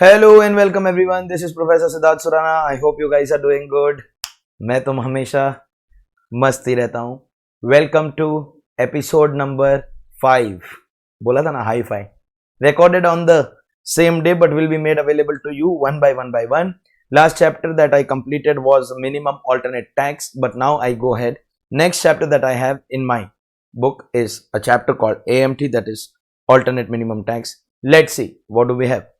Hello and welcome everyone, this is professor Siddharth Surana. I hope you guys are doing good. मैं तुम हमेशा मस्त ही रहता हूँ। Welcome to episode number 5। बोला था ना हाई फाई। Recorded on the same day but will be made available to you one by one. Last chapter that I completed was minimum alternate tax, but now I go ahead. Next chapter that I have in my book is a chapter called AMT, that is alternate minimum tax. Let's see what do we have.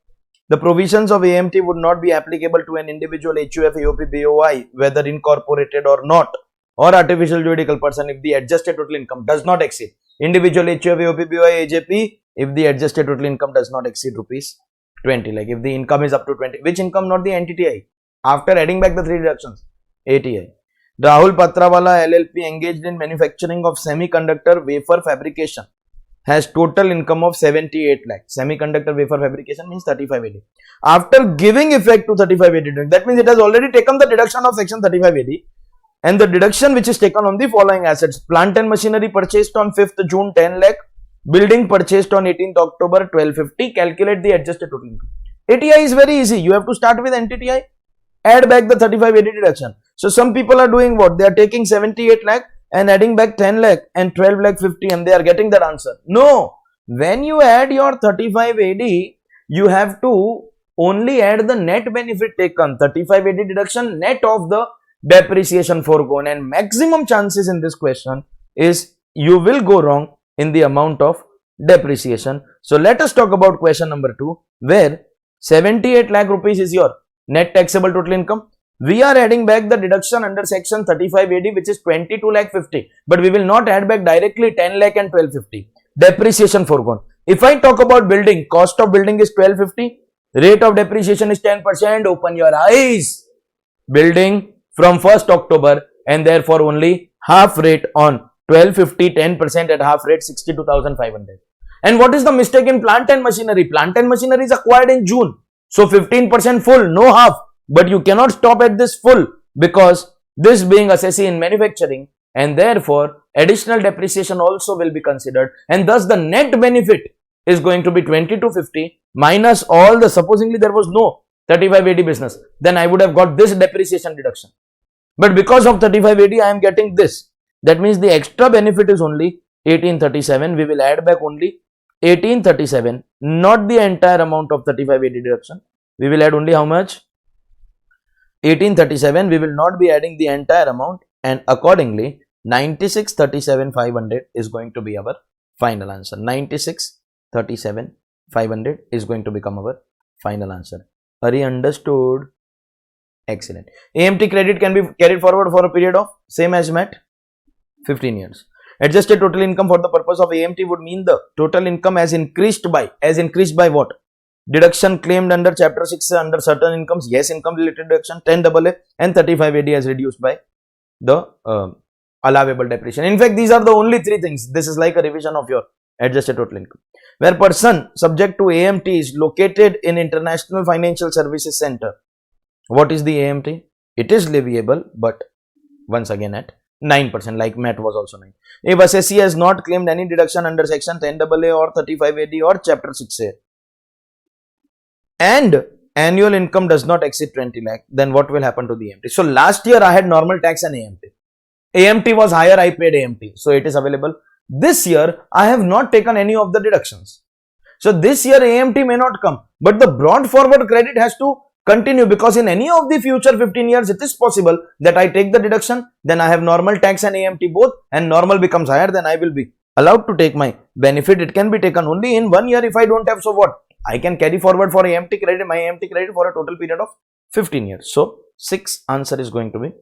The provisions of AMT would not be applicable to an individual HUF, AOP, BOI, whether incorporated or not, or artificial juridical person if the adjusted total income does not exceed. Individual HUF, AOP, BOI, AJP, if the adjusted total income does not exceed rupees 20. Like if the income is up to 20. Which income? Not the NTTI. After adding back the three deductions. ATI. Rahul Patrawala LLP engaged in manufacturing of semiconductor wafer fabrication has total income of 78 lakh. Semiconductor wafer fabrication means 35AD. After giving effect to 35AD, that means it has already taken the deduction of section 35AD, and the deduction which is taken on the following assets: plant and machinery purchased on 5th June 10 lakh, building purchased on 18th October 1250. Calculate the adjusted total income. ATI is very easy. You have to start with NTTI, add back the 35AD deduction. So some people are doing what? They are taking 78 lakh and adding back 10 lakh and 12 lakh 50 and they are getting that answer. No, when you add your 35AD, you have to only add the net benefit taken, 35AD deduction net of the depreciation foregone, and maximum chances in this question is you will go wrong in the amount of depreciation. So let us talk about question number 2, where 78 lakh rupees is your net taxable total income. We are adding back the deduction under section 35AD, which is 22 lakh 50, but we will not add back directly 10 lakh and 1250. Depreciation foregone. If I talk about building, cost of building is 1250, rate of depreciation is 10%. Open your eyes. Building from 1st October and therefore only half rate on 1250, 10% at half rate 62,500. And what is the mistake in plant and machinery? Plant and machinery is acquired in June. So 15% full, no half. But you cannot stop at this full because this being assessee in manufacturing, and therefore additional depreciation also will be considered, and thus the net benefit is going to be 2250 minus all the, supposingly there was no 35AD business, then I would have got this depreciation deduction. But because of 35AD I am getting this. That means the extra benefit is only 1837. We will add back only 1837, not the entire amount of 35AD deduction. We will add only how much? 1837. We will not be adding the entire amount, and accordingly 96,37,500 is going to be our final answer. 96,37,500 is going to become our final answer. Are you understood? Excellent. AMT credit can be carried forward for a period of same as MAT, 15 years. Adjusted total income for the purpose of AMT would mean the total income as increased by what? Deduction claimed under chapter 6 under certain incomes, yes, income related deduction, 10AA and 35AD as reduced by the allowable depreciation. In fact, these are the only three things. This is like a revision of your adjusted total income. Where person subject to AMT is located in International Financial Services Center. What is the AMT? It is leviable, but once again at 9%, like MAT was also 9. If assessee has not claimed any deduction under section 10AA or 35AD or chapter 6A, and annual income does not exceed 20 lakh, then what will happen to the AMT? So last year I had normal tax and AMT. AMT was higher, I paid AMT, so it is available. This year I have not taken any of the deductions. So this year AMT may not come, but the brought forward credit has to continue, because in any of the future 15 years it is possible that I take the deduction, then I have normal tax and AMT both, and normal becomes higher, then I will be allowed to take my benefit. It can be taken only in 1 year if I don't have, so what? I can carry forward for AMT credit, my AMT credit for a total period of 15 years. So 6 answer is going to be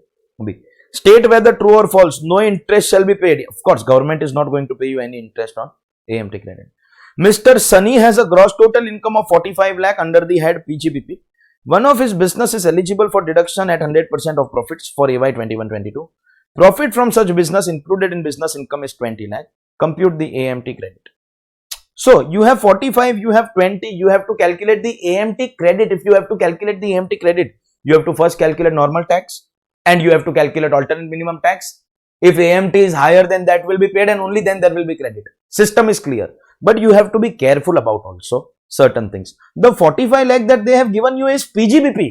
B. State whether true or false, no interest shall be paid. Of course, government is not going to pay you any interest on AMT credit. Mr. Sunny has a gross total income of 45 lakh under the head PGBP. One of his business is eligible for deduction at 100% of profits for AY 21-22. Profit from such business included in business income is 20 lakh. Compute the AMT credit. So you have 45, you have 20, you have to calculate the AMT credit. If you have to calculate the AMT credit, you have to first calculate normal tax and you have to calculate alternate minimum tax. If AMT is higher, then that will be paid and only then there will be credit. System is clear. But you have to be careful about also certain things. The 45 lakh that they have given you is PGBP.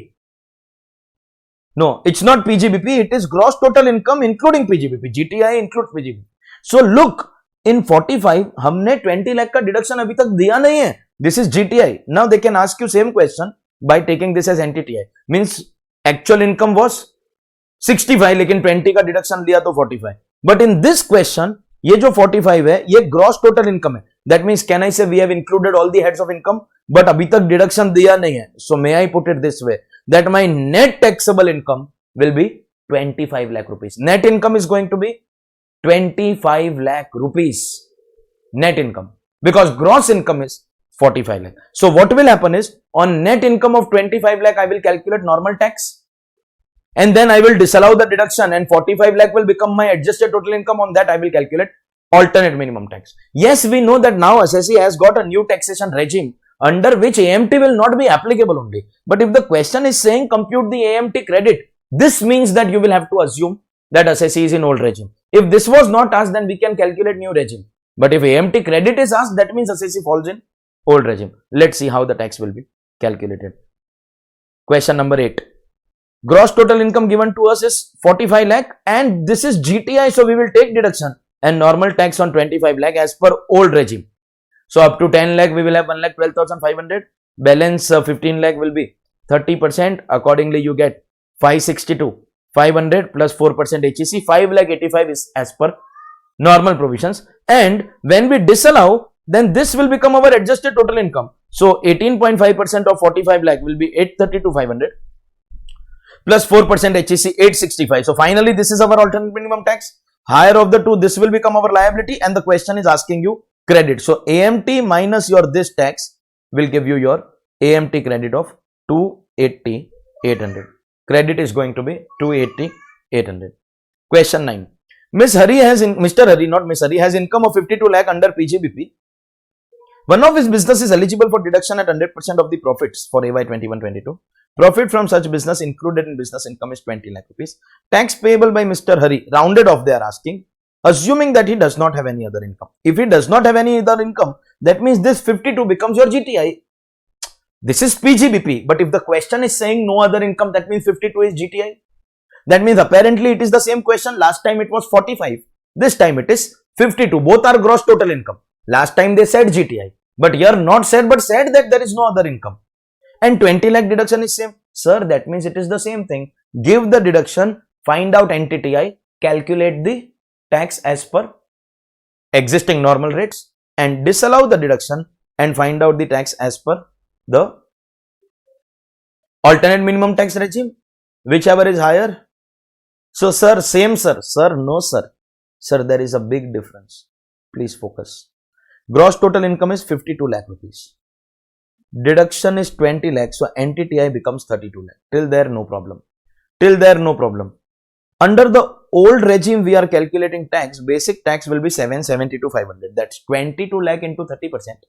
No, it's not PGBP. It is gross total income including PGBP. GTI includes PGBP. So look, in 45, हमने 20 lakh का deduction अभी तक दिया नहीं है. This is GTI. Now they can ask you same question by taking this as NTTI. Means actual income was 65, लेकिन 20 का deduction लिया तो 45. But in this question, ये जो 45 है, ये gross total income है. That means can I say we have included all the heads of income, but अभी तक deduction दिया नहीं है. So may I put it this way, that my net taxable income will be 25 lakh rupees. Net income is going to be 25 lakh rupees net income, because gross income is 45 lakh. So what will happen is, on net income of 25 lakh, I will calculate normal tax and then I will disallow the deduction, and 45 lakh will become my adjusted total income. On that I will calculate alternate minimum tax. Yes, we know that now SSC has got a new taxation regime under which AMT will not be applicable only. But if the question is saying compute the AMT credit, this means that you will have to assume that SSC is in old regime. If this was not asked, then we can calculate new regime. But if AMT credit is asked, that means SSC falls in old regime. Let's see how the tax will be calculated. Question number 8. Gross total income given to us is 45 lakh and this is GTI, so we will take deduction and normal tax on 25 lakh as per old regime. So up to 10 lakh we will have 1,12,500. Balance 15 lakh will be 30%. Accordingly you get 562. 500 plus 4% HEC, 5 lakh 85 is as per normal provisions. And when we disallow, then this will become our adjusted total income. So 18.5% of 45 lakh will be 832,500 plus 4% HEC 865. So finally this is our alternate minimum tax. Higher of the two, this will become our liability, and the question is asking you credit. So AMT minus your this tax will give you your AMT credit of 280,800. Credit is going to be 280,800. Question 9. Mr. Hari, not Miss Hari, has income of 52 lakh under PGBP. One of his business is eligible for deduction at 100% of the profits for AY 21-22. Profit from such business included in business income is 20 lakh rupees. Tax payable by Mr. Hari, rounded off they are asking, assuming that he does not have any other income. If he does not have any other income, that means this 52 becomes your GTI. This is PGBP, but if the question is saying no other income, that means 52 is GTI. That means apparently it is the same question. Last time it was 45. This time it is 52. Both are gross total income. Last time they said GTI, but here not said, but said that there is no other income. And 20 lakh deduction is same. Sir, that means it is the same thing. Give the deduction, find out NTTI, calculate the tax as per existing normal rates, and disallow the deduction and find out the tax as per the alternate minimum tax regime, whichever is higher. So sir, same sir. Sir, no sir. Sir, there is a big difference. Please focus. Gross total income is 52 lakh rupees. Deduction is 20 lakh. So NTTI becomes 32 lakh. Till there, no problem. Till there, no problem. Under the old regime, we are calculating tax. Basic tax will be 772,500. That's 22 lakh into 30%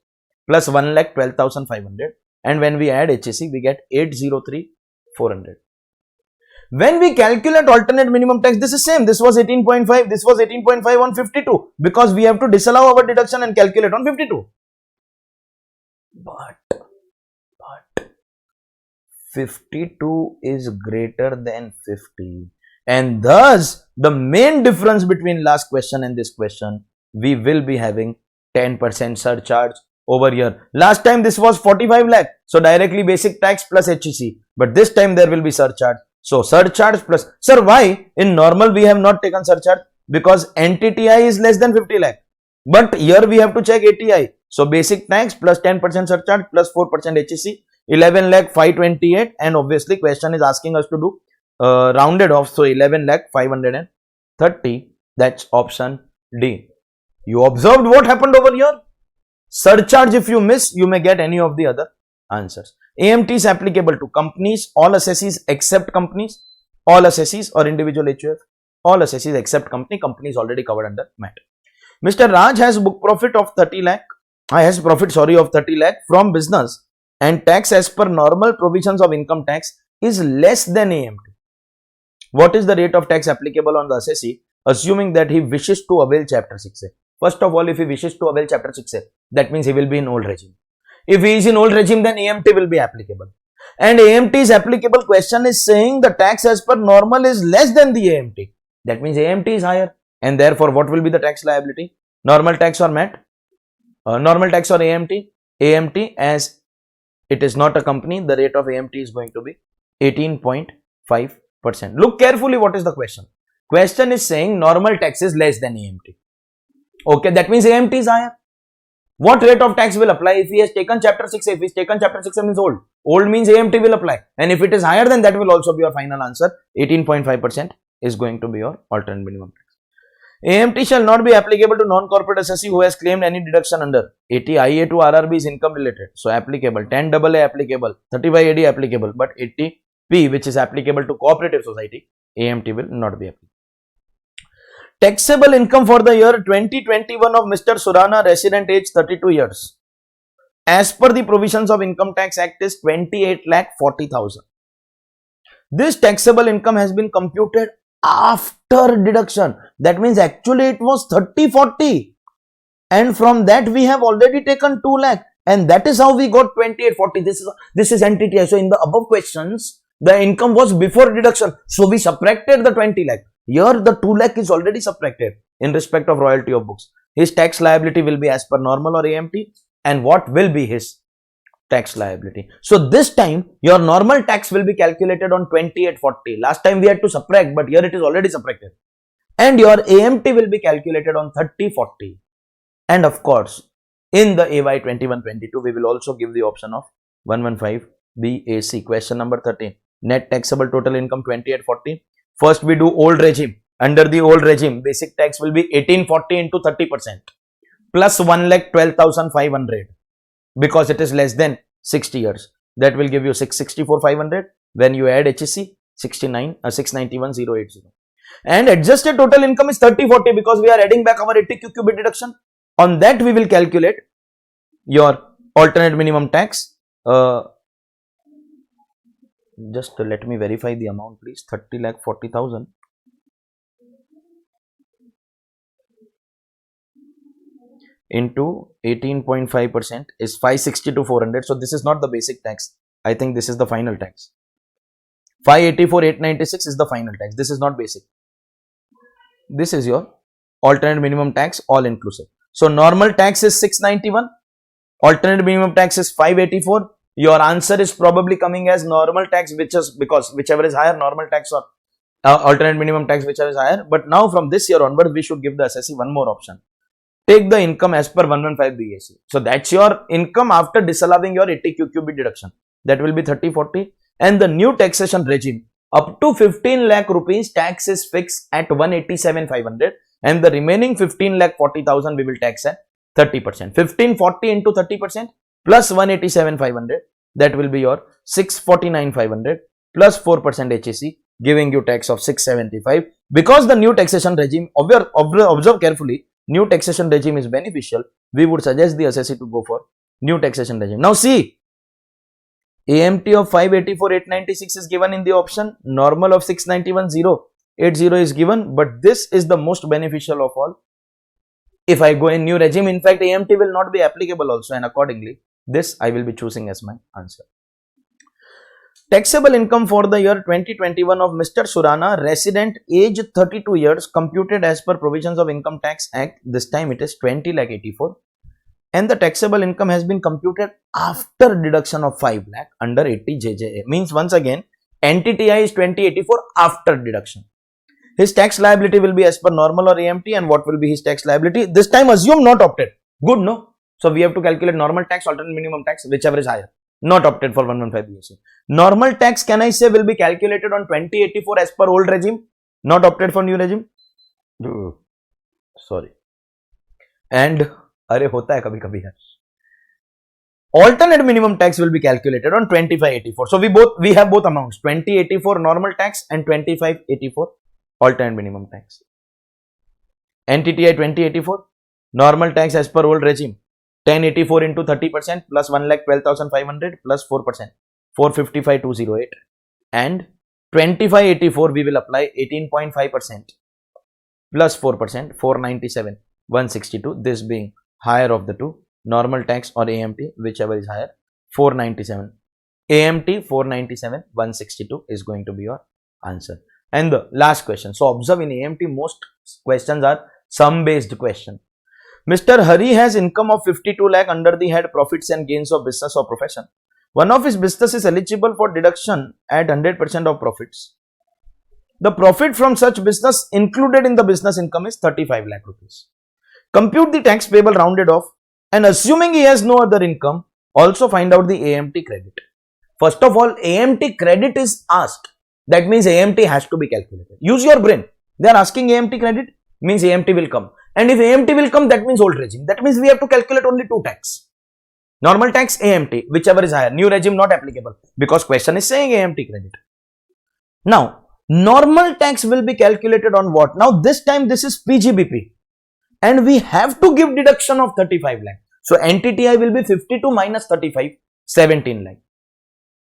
plus 1,12,500. And when we add HSC, we get 803,400. When we calculate alternate minimum tax, this is same. This was 18.5. This was 18.5 on 52, because we have to disallow our deduction and calculate on 52. But 52 is greater than 50. And thus, the main difference between last question and this question, we will be having 10% surcharge over here. Last time this was 45 lakh. So directly basic tax plus HEC. But this time there will be surcharge. So surcharge plus, sir, why in normal we have not taken surcharge? Because NTTI is less than 50 lakh. But here we have to check ATI. So basic tax plus 10% surcharge plus 4% HEC, 11 lakh 528. And obviously question is asking us to do rounded off. So 11 lakh 530. That's option D. You observed what happened over here? Surcharge, if you miss, you may get any of the other answers. AMT is applicable to companies, all assessees except companies, all assessees or individual HUF, all assessees except company. Company is already covered under MAT. Mr. Raj has book profit of 30 lakh. Has profit of 30 lakh from business, and tax as per normal provisions of income tax is less than AMT. What is the rate of tax applicable on the assessee, assuming that he wishes to avail chapter 6A? First of all, if he wishes to avail chapter 6A, that means he will be in old regime. If he is in old regime, then AMT will be applicable. And AMT is applicable. Question is saying the tax as per normal is less than the AMT. That means AMT is higher. And therefore, what will be the tax liability? Normal tax or MAT? Normal tax or AMT? AMT, as it is not a company, the rate of AMT is going to be 18.5%. Look carefully what is the question. Question is saying normal tax is less than AMT. Okay, that means AMT is higher. What rate of tax will apply if he has taken chapter 6? If he has taken chapter 6 means old. Old means AMT will apply. And if it is higher, then that will also be your final answer. 18.5% is going to be your alternate minimum tax. AMT shall not be applicable to non-corporate assessee who has claimed any deduction under 80 IA to RRB is income related. So applicable, 10 AA applicable, 35 AD applicable, but 80 P which is applicable to cooperative society, AMT will not be applicable. Taxable income for the year 2021 of Mr. Surana, resident age 32 years. As per the provisions of Income Tax Act is 28,40,000. This taxable income has been computed after deduction. That means actually it was 30,40. And from that we have already taken 2 lakh. And that is how we got 28,40. This is NTTI. So in the above questions, the income was before deduction. So we subtracted the 20 lakh. Here the 2 lakh is already subtracted in respect of royalty of books. His tax liability will be as per normal or AMT, and what will be his tax liability. So this time your normal tax will be calculated on 28,40. Last time we had to subtract, but here it is already subtracted. And your AMT will be calculated on 30,40. And of course, in the AY 21-22, we will also give the option of 115 BAC. Question number 13. Net taxable total income 28,40. First we do old regime. Under the old regime, basic tax will be 1840 into 30% plus 1,12,500 because it is less than 60 years. That will give you 664,500. When you add HSC, 691,080. And adjusted total income is 3040 because we are adding back our 80 QQB deduction. On that we will calculate your alternate minimum tax. Just let me verify the amount please. 30,40,000 into 18.5% is 562,400. So this is not the basic tax. I think this is the final tax. 584,896 is the final tax. This is not basic. This is your alternate minimum tax all inclusive. So normal tax is 691. Alternate minimum tax is 584. Your answer is probably coming as normal tax, which is because whichever is higher, normal tax or alternate minimum tax, whichever is higher. But now from this year onward, we should give the assessee one more option. Take the income as per 115 BAC. So that's your income after disallowing your 80 QQB deduction. That will be 3040. And the new taxation regime up to 15 lakh rupees tax is fixed at 187,500. And the remaining 15,40,000 we will tax at 30%. 1540 into 30%. Plus 187,500, that will be your 649,500 plus 4% HSC, giving you tax of 675. Because the new taxation regime, observe carefully, new taxation regime is beneficial, we would suggest the assessee to go for new taxation regime. Now see, AMT of 584,896 is given in the option, normal of 691,080 is given, but this is the most beneficial of all. If I go in new regime, in fact, AMT will not be applicable also, and accordingly, this I will be choosing as my answer. Taxable income for the year 2021 of Mr. Surana, resident, age 32 years, computed as per provisions of Income Tax Act. This time it is 20,84,000. And the taxable income has been computed after deduction of 5 lakh under 80 JJA. Means once again, NTTI is 2084 after deduction. His tax liability will be as per normal or AMT, and what will be his tax liability? This time assume not opted. Good, no? So we have to calculate normal tax, alternate minimum tax, whichever is higher. Not opted for 115 BAC. Normal tax, can I say, will be calculated on 2084 as per old regime. Not opted for new regime. Sorry. And अरे होता है कभी कभी है. Alternate minimum tax will be calculated on 2584. So we have both amounts, 2084 normal tax and 2584 alternate minimum tax. NTTI 2084 normal tax as per old regime 1084 into 30% plus 1,12,500 plus 4%, 455,208, and 2584 we will apply 18.5% plus 4%, 497,162, this being higher of the two. normal tax or AMT, whichever is higher. 497. AMT 497, 162 is going to be your answer. And the last question. So observe, in AMT most questions are sum based question. Mr. Hari has income of 52 lakh under the head profits and gains of business or profession. One of his business is eligible for deduction at 100% of profits. The profit from such business included in the business income is 35 lakh rupees. Compute the tax payable rounded off, and assuming he has no other income, also find out the AMT credit. First of all, AMT credit is asked. That means AMT has to be calculated. Use your brain. They are asking AMT credit, means AMT will come. And if AMT will come, that means old regime. That means we have to calculate only two tax. Normal tax, AMT, whichever is higher. New regime not applicable, because question is saying AMT credit. Now, normal tax will be calculated on what? Now, this time this is PGBP. And we have to give deduction of 35 lakh. So, NTTI will be 52 minus 35, 17 lakh.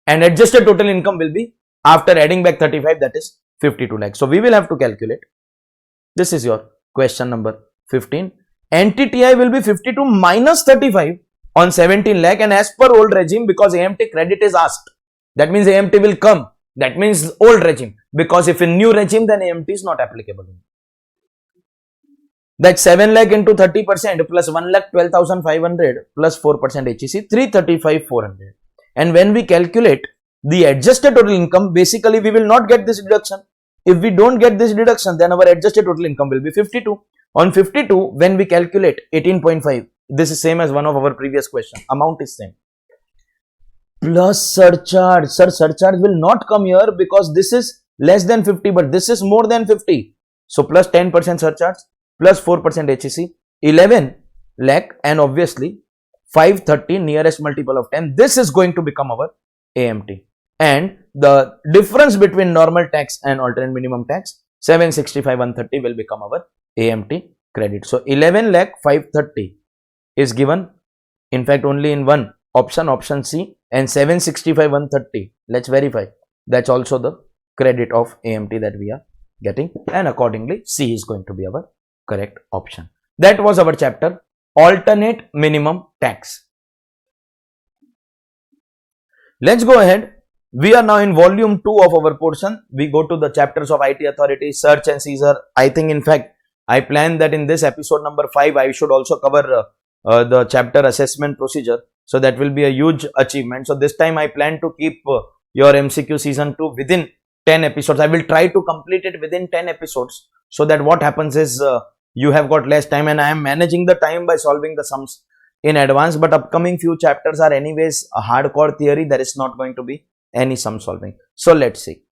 And adjusted total income will be, after adding back 35, that is 52 lakh. So, we will have to calculate. This is your question number 15. NTTI will be 52 minus 35 on 17 lakh, and as per old regime, because AMT credit is asked, that means AMT will come. That means old regime, because if in new regime, then AMT is not applicable. That 7 lakh into 30% plus 1 lakh 12,500 plus 4% HEC, 335,400. And when we calculate the adjusted total income, basically we will not get this deduction. If we don't get this deduction, then our adjusted total income will be 52. On 52, when we calculate 18.5, this is same as one of our previous question. Amount is same. Plus surcharge. Sir, surcharge will not come here because this is less than 50, but this is more than 50. So plus 10% surcharge, plus 4% HEC, 11 lakh, and obviously 530 nearest multiple of 10. This is going to become our AMT. And the difference between normal tax and alternate minimum tax, 765, 130 will become our AMT credit. So 11 lakh 530 is given, in fact only in one option, option C, and 765, 130. Let's verify. That's also the credit of AMT that we are getting, and accordingly C is going to be our correct option. That was our chapter, alternate minimum tax. Let's go ahead. We are now in volume 2 of our portion. We go to the chapters of IT authority, search and seizure. I think, in fact, I planned that in this episode number 5, I should also cover the chapter assessment procedure. So that will be a huge achievement. So this time I plan to keep your MCQ season 2 within 10 episodes. I will try to complete it within 10 episodes, so that what happens is you have got less time, and I am managing the time by solving the sums in advance. But upcoming few chapters are anyways a hardcore theory. There is not going to be any sum solving. So let's see.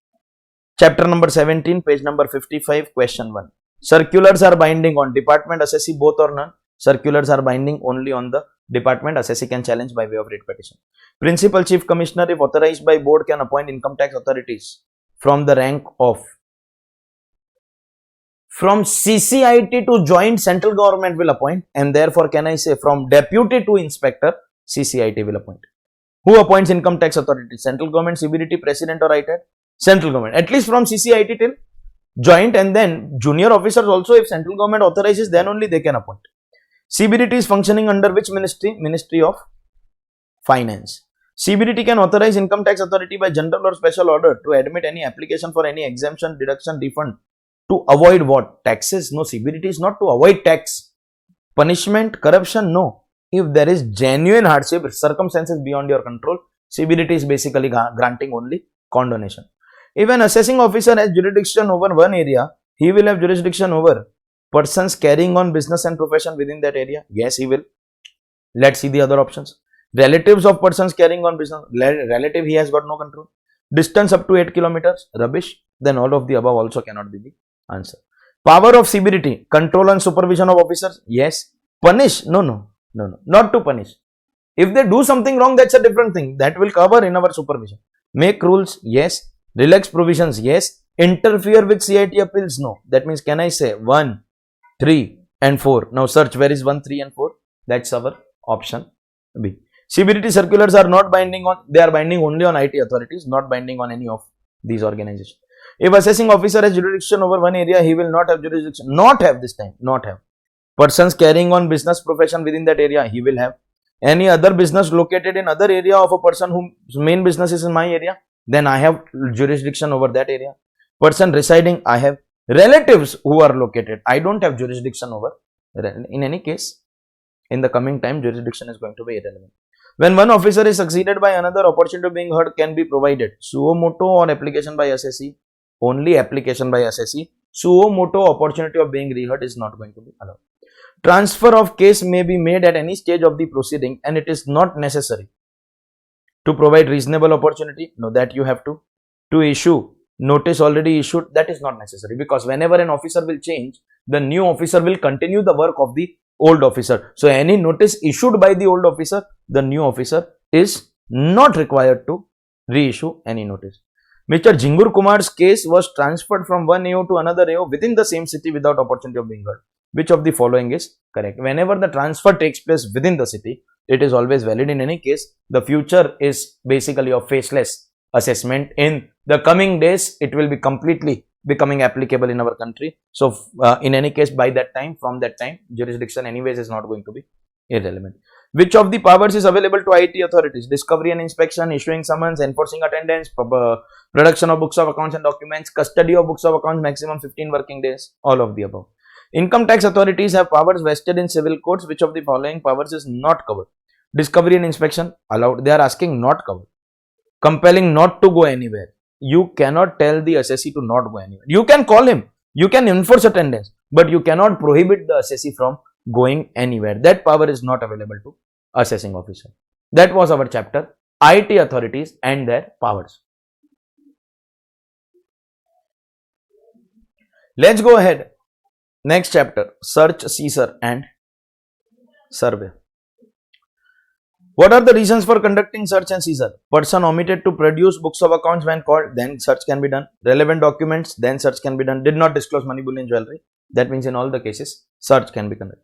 Chapter number 17, page number 55, question 1. Circulars are binding on department, assessee, both or none. Circulars are binding only on the department. Assessee can challenge by way of writ petition. Principal Chief Commissioner, if authorized by board, can appoint income tax authorities from the rank of, from CCIT to joint central government will appoint, and therefore can I say from deputy to inspector, CCIT will appoint. Who appoints income tax authority? Central government, CBDT, president, or ITAT? Central government. At least from CCIT till joint, and then junior officers also, if central government authorizes, then only they can appoint. CBDT is functioning under which ministry? Ministry of Finance. CBDT can authorize income tax authority by general or special order to admit any application for any exemption, deduction, refund to avoid what? Taxes? No, CBDT is not to avoid tax. Punishment, corruption? No. If there is genuine hardship, circumstances beyond your control, CBDT is basically granting only condonation. If an assessing officer has jurisdiction over one area, he will have jurisdiction over persons carrying on business and profession within that area. Yes, he will. Let's see the other options. Relatives of persons carrying on business. Relative, he has got no control. Distance up to 8 kilometers. Rubbish. Then all of the above also cannot be the answer. Power of CBDT. Control and supervision of officers. Yes. Punish. No. Not to punish. If they do something wrong, that's a different thing. That will cover in our supervision. Make rules. Yes. Relax provisions. Yes. Interfere with CIT appeals. No. That means, can I say 1, 3 and 4. Now search where is 1, 3 and 4. That's our option B. CBDT circulars are not binding on, they are binding only on IT authorities, not binding on any of these organizations. If assessing officer has jurisdiction over one area, he will not have jurisdiction. Not have this time. Not have. Persons carrying on business profession within that area, he will have. any other business located in other area of a person whose main business is in my area, then I have jurisdiction over that area. Person residing, I have. Relatives who are located, I don't have jurisdiction over. In any case, in the coming time, jurisdiction is going to be irrelevant. When one officer is succeeded by another, opportunity of being heard can be provided. Suo moto or application by assessee? Only application by assessee. Suo moto, opportunity of being reheard, is not going to be allowed. Transfer of case may be made at any stage of the proceeding, and it is not necessary to provide reasonable opportunity. No, that you have to issue notice already issued, that is not necessary, because whenever an officer will change, the new officer will continue the work of the old officer. So any notice issued by the old officer, the new officer is not required to reissue any notice. Mr. Jingur Kumar's case was transferred from one AO to another AO within the same city without opportunity of being heard. Which of the following is correct? Whenever the transfer takes place within the city, it is always valid. In any case, the future is basically of faceless assessment. In the coming days, it will be completely becoming applicable in our country. So, in any case, by that time, from that time, jurisdiction anyways is not going to be irrelevant. Which of the powers is available to IT authorities? Discovery and inspection, issuing summons, enforcing attendance, production of books of accounts and documents, custody of books of accounts, maximum 15 working days, all of the above. Income tax authorities have powers vested in civil courts. Which of the following powers is not covered? Discovery and inspection, allowed. They are asking not covered. Compelling not to go anywhere. You cannot tell the assessee to not go anywhere. You can call him, you can enforce attendance, but you cannot prohibit the assessee from going anywhere. That power is not available to assessing officer. That was our chapter, IT authorities and their powers. Let's go ahead. Next chapter, search, seizure and survey. What are the reasons for conducting search and seizure? Person omitted to produce books of accounts when called, then search can be done. Relevant documents, then search can be done. Did not disclose money, bullion, jewelry. That means in all the cases, search can be conducted.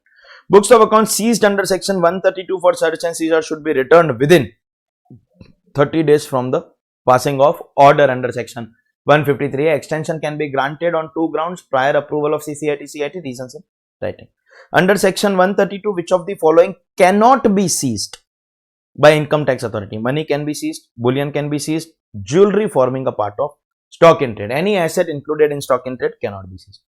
Books of accounts seized under section 132 for search and seizure should be returned within 30 days from the passing of order under section 153. Extension can be granted on two grounds: prior approval of CCIT, reasons in writing. Under section 132, which of the following cannot be seized by income tax authority? Money can be seized, bullion can be seized, jewelry forming a part of stock in trade. Any asset included in stock in trade cannot be seized.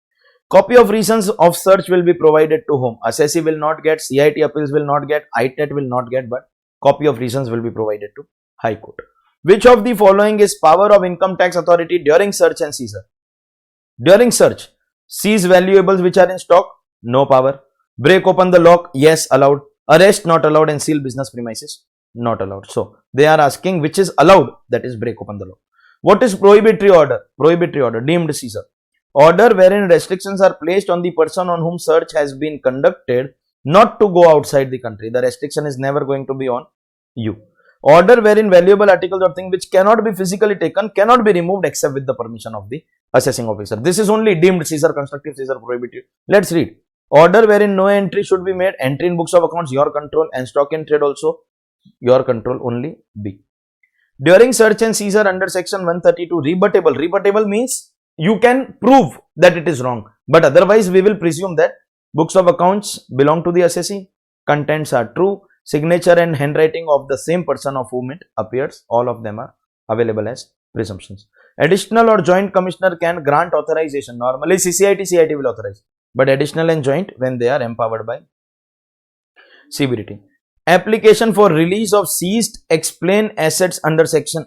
Copy of reasons of search will be provided to whom? Assessee will not get, CIT appeals will not get, ITET will not get, but copy of reasons will be provided to High Court. Which of the following is power of income tax authority during search and seizure? During search, seize valuables which are in stock, no power. Break open the lock, yes, allowed. Arrest, not allowed, and seal business premises, not allowed. So, they are asking which is allowed, that is break open the lock. What is prohibitory order? Prohibitory order, deemed seizure. Order wherein restrictions are placed on the person on whom search has been conducted not to go outside the country. The restriction is never going to be on you. Order wherein valuable articles or things which cannot be physically taken cannot be removed except with the permission of the assessing officer. This is only deemed seizure, constructive seizure, prohibitive. Let's read. Order wherein no entry should be made. Entry in books of accounts, your control, and stock in trade also your control, only B. During search and seizure under section 132, rebuttable. Rebuttable means you can prove that it is wrong, but otherwise we will presume that books of accounts belong to the assessee, contents are true, signature and handwriting of the same person of whom it appears, all of them are available as presumptions. Additional or joint commissioner can grant authorization. Normally CCIT, CIT will authorize, but additional and joint when they are empowered by CBDT. Application for release of seized explain assets under section.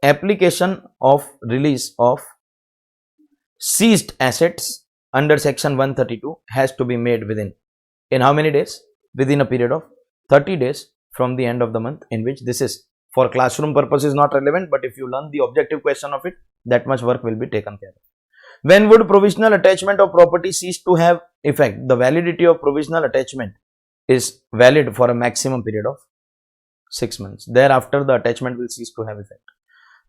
Application of release of seized assets under section 132 has to be made within, in how many days? Within a period of 30 days from the end of the month in which this is. For classroom purposes not relevant, but if you learn the objective question of it, that much work will be taken care of. When would provisional attachment of property cease to have effect? The validity of provisional attachment is valid for a maximum period of 6 months. Thereafter, the attachment will cease to have effect.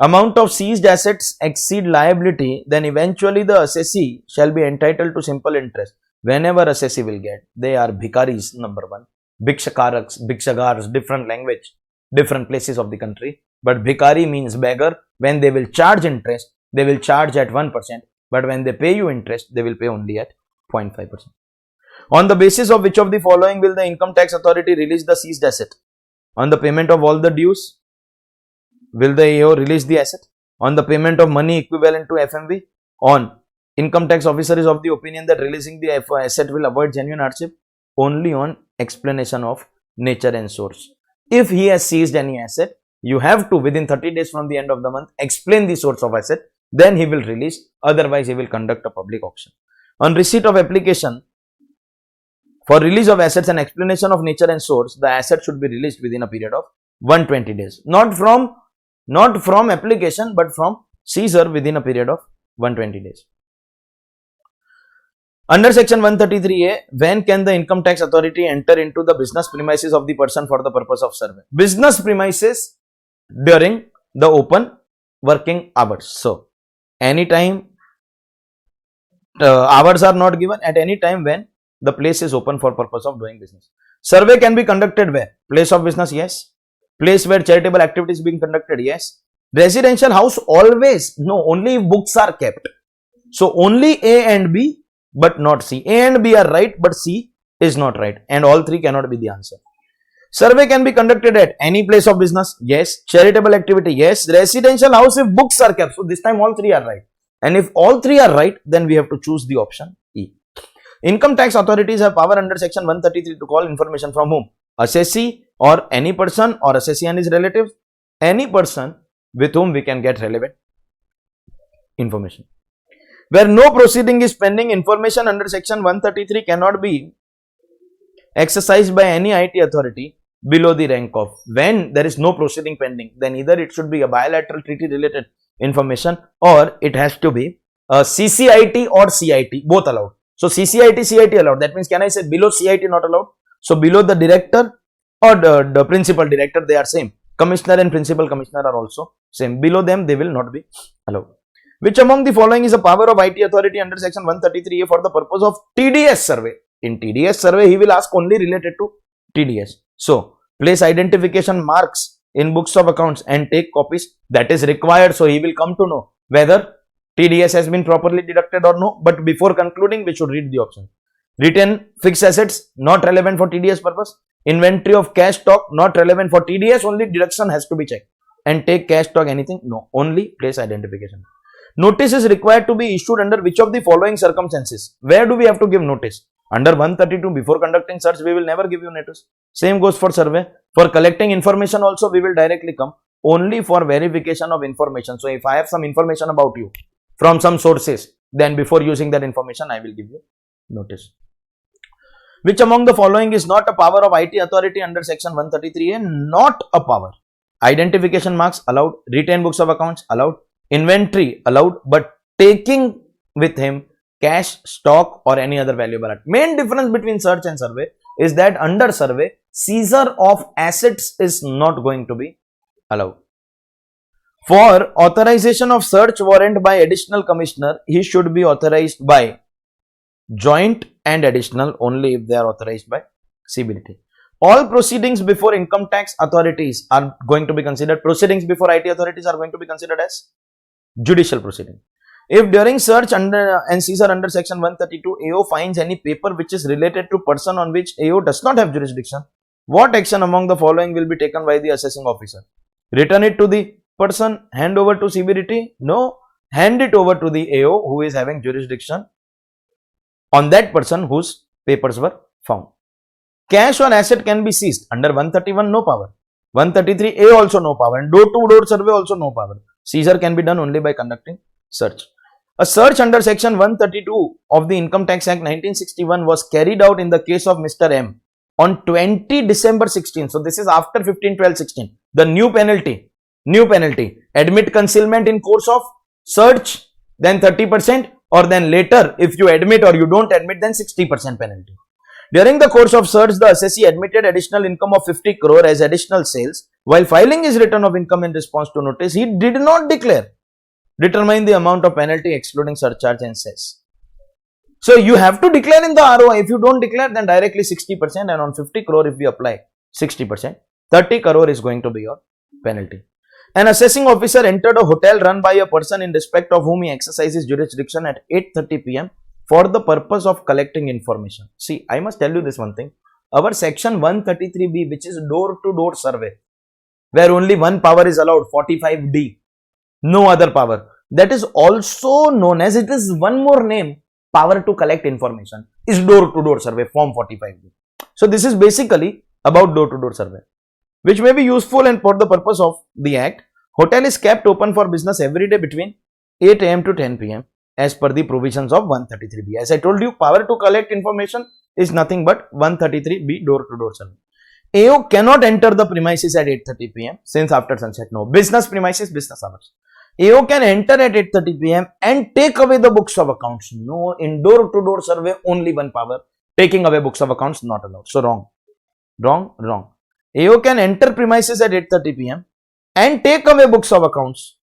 Amount of seized assets exceed liability, then eventually the assessee shall be entitled to simple interest. Whenever assessee will get, they are bhikaris, number one. Bhikshagars, different language, different places of the country. But bhikari means beggar. When they will charge interest, they will charge at 1%. But when they pay you interest, they will pay only at 0.5%. On the basis of which of the following will the income tax authority release the seized asset? On the payment of all the dues, will the AO release the asset? On the payment of money equivalent to FMV? On income tax officer is of the opinion that releasing the asset will avoid genuine hardship? Only on explanation of nature and source. If he has seized any asset, you have to within 30 days from the end of the month explain the source of asset, then he will release, otherwise he will conduct a public auction. On receipt of application for release of assets and explanation of nature and source, the asset should be released within a period of 120 days. Not from application, but from seizure within a period of 120 days. Under section 133A, when can the income tax authority enter into the business premises of the person for the purpose of survey? Business premises during the open working hours. So, anytime hours are not given, at any time when the place is open for purpose of doing business. Survey can be conducted where? Place of business, yes. Place where charitable activities being conducted, yes. Residential house always, no, only if books are kept. So, only A and B, but not C. A and B are right, but C is not right, and all three cannot be the answer. Survey can be conducted at any place of business, yes. Charitable activity, yes. Residential house if books are kept. So, this time all three are right. And if all three are right, then we have to choose the option E. Income tax authorities have power under section 133 to call information from whom? Assessee or any person, or assessee and his relatives, any person with whom we can get relevant information. Where no proceeding is pending, information under section 133 cannot be exercised by any IT authority below the rank of. When there is no proceeding pending, then either it should be a bilateral treaty related information, or it has to be a CCIT or CIT, both allowed. So, CCIT, CIT allowed. That means, can I say below CIT not allowed? So, below the director or the principal director, they are same. Commissioner and principal commissioner are also same. Below them, they will not be allowed. Which among the following is a power of IT authority under section 133A for the purpose of TDS survey? In TDS survey, he will ask only related to TDS. So, place identification marks in books of accounts and take copies, that is required. So, he will come to know whether TDS has been properly deducted or no. But before concluding, we should read the option. Retain fixed assets, not relevant for TDS purpose. Inventory of cash stock, not relevant for TDS, only deduction has to be checked. And take cash stock, anything? No, only place identification. Notice is required to be issued under which of the following circumstances? Where do we have to give notice? Under 132, before conducting search, we will never give you notice. Same goes for survey. For collecting information also, we will directly come. Only for verification of information. So, if I have some information about you from some sources, then before using that information, I will give you notice. Which among the following is not a power of IT authority under section 133A? Not a power. Identification marks allowed. Retain books of accounts allowed. Inventory allowed, but taking with him cash, stock or any other valuable item. Main difference between search and survey is that under survey, seizure of assets is not going to be allowed. For authorization of search warrant by additional commissioner, he should be authorized by joint and additional only if they are authorized by CBDT. All proceedings before income tax authorities are going to be considered, proceedings before IT authorities are going to be considered as judicial proceeding. If during search under and seizure under section 132, AO finds any paper which is related to person on which AO does not have jurisdiction, what action among the following will be taken by the assessing officer? Return it to the person, hand over to CBDT? No, hand it over to the AO who is having jurisdiction on that person whose papers were found. Cash or asset can be seized. Under 131, no power. 133A also no power. And door-to-door survey also no power. Seizure can be done only by conducting search. A search under section 132 of the Income Tax Act 1961 was carried out in the case of Mr. M on 20 December 16. So, this is after 15/12/16. The new penalty, admit concealment in course of search, then 30%, or then later if you admit or you don't admit, then 60% penalty. During the course of search, the assessee admitted additional income of 50 crore as additional sales. While filing his return of income in response to notice, he did not declare. Determine the amount of penalty excluding surcharge and cess. So, you have to declare in the ROI. If you don't declare, then directly 60%, and on 50 crore if we apply 60%, 30 crore is going to be your penalty. An assessing officer entered a hotel run by a person in respect of whom he exercises jurisdiction at 8:30 p.m. for the purpose of collecting information. See, I must tell you this one thing. Our section 133B, which is door-to-door survey, where only one power is allowed, 45D, no other power. That is also known as, it is one more name, power to collect information, is door-to-door survey, form 45D. So this is basically about door-to-door survey, which may be useful and for the purpose of the act. Hotel is kept open for business every day between 8 am to 10 pm as per the provisions of 133B. As I told you, power to collect information is nothing but 133B, door-to-door survey. AO cannot enter the premises at 8:30 pm since after sunset. No, business premises, business hours. AO can enter at 8:30 pm and take away the books of accounts. No, in door-to-door survey, only one power. Taking away books of accounts not allowed. So wrong. Wrong, wrong. AO can enter premises at 8:30 pm and take away books of accounts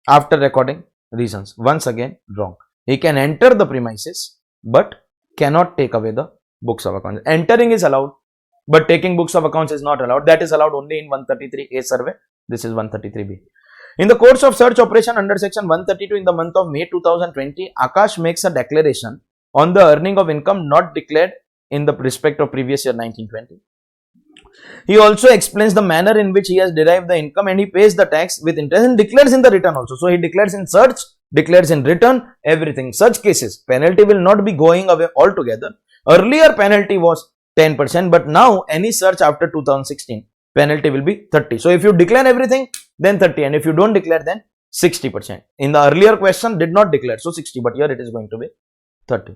after recording reasons. Once again, wrong. He can enter the premises but cannot take away the books of accounts. Entering is allowed, but taking books of accounts is not allowed. That is allowed only in 133A survey. This is 133B. In the course of search operation under section 132 in the month of May 2020, Akash makes a declaration on the earning of income not declared in the respect of previous year 1920. He also explains the manner in which he has derived the income and he pays the tax with interest and declares in the return also. So he declares in search, declares in return, everything. Such cases, penalty will not be going away altogether. Earlier penalty was 10%, but now any search after 2016, penalty will be 30. So if you declare everything, then 30, and if you don't declare, then 60%. In the earlier question, did not declare, so 60, but here it is going to be 30.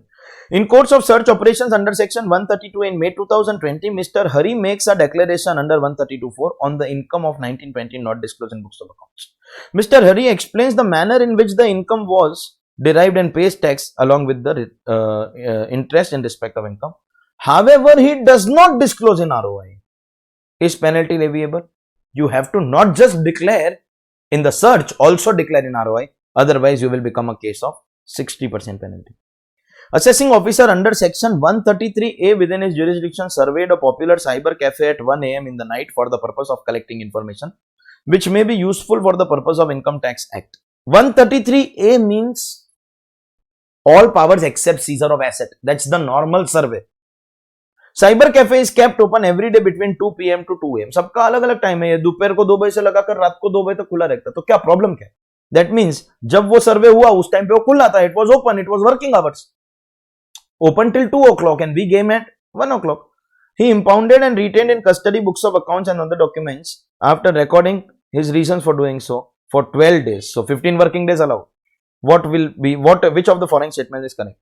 In course of search operations under section 132 in May 2020, Mr. Hari makes a declaration under 132.4 on the income of 1920 not disclosed in books of accounts. Mr. Hari explains the manner in which the income was derived and pays tax along with the interest in respect of income. However, he does not disclose in ROI. Is penalty leviable? You have to not just declare in the search, also declare in ROI. Otherwise, you will become a case of 60% penalty. Assessing officer under section 133A within his jurisdiction surveyed a popular cyber cafe at 1 am in the night for the purpose of collecting information, which may be useful for the purpose of Income Tax Act. 133A means all powers except seizure of asset. That's the normal survey. Cyber cafe is kept open every day between 2 PM to 2 AM. सबका अलग अलग time है. ये दोपहर को 2 बजे से लगाकर रात को 2 बजे तक खुला रहता है. तो क्या प्रॉब्लम क्या है? दैट मीन्स जब वो सर्वे हुआ उस टाइम पे वो खुला था. It was open, it was working hours, open till 2 o'clock and we came at 1 o'clock. He impounded and retained in custody books of accounts and other documents after recording his reasons for doing so for 12 days. So 15 working days allowed. Which of the following statements is correct?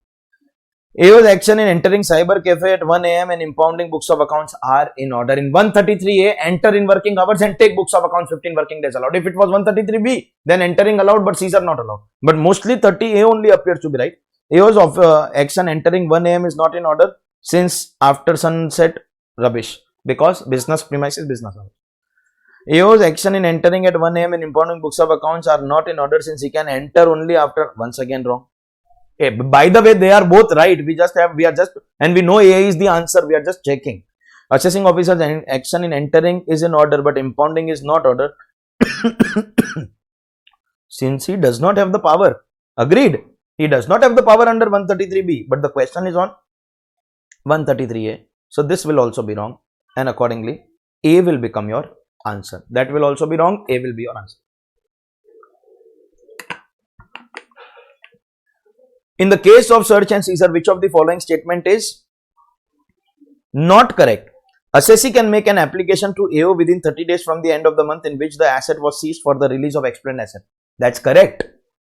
AO's action in entering cyber cafe at 1 AM and impounding books of accounts are in order. In 133A, enter in working hours and take books of accounts 15 working days allowed. If it was 133B, then entering allowed but seizure not allowed. But mostly 30A only appears to be right. AO's of action entering 1 AM is not in order since after sunset rubbish because business premises business hours. AO's action in entering at 1 AM and impounding books of accounts are not in order since he can enter only after, once again wrong. Okay, by the way, they are both right. And we know A is the answer. We are just checking. Assessing officer's action in entering is in order, but impounding is not order. Since he does not have the power. Agreed. He does not have the power under 133B, but the question is on 133A. So this will also be wrong, and accordingly, A will become your answer. That will also be wrong. A will be your answer. In the case of search and seizure, which of the following statement is not correct? Assessee can make an application to AO within 30 days from the end of the month in which the asset was seized for the release of explained asset. That's correct.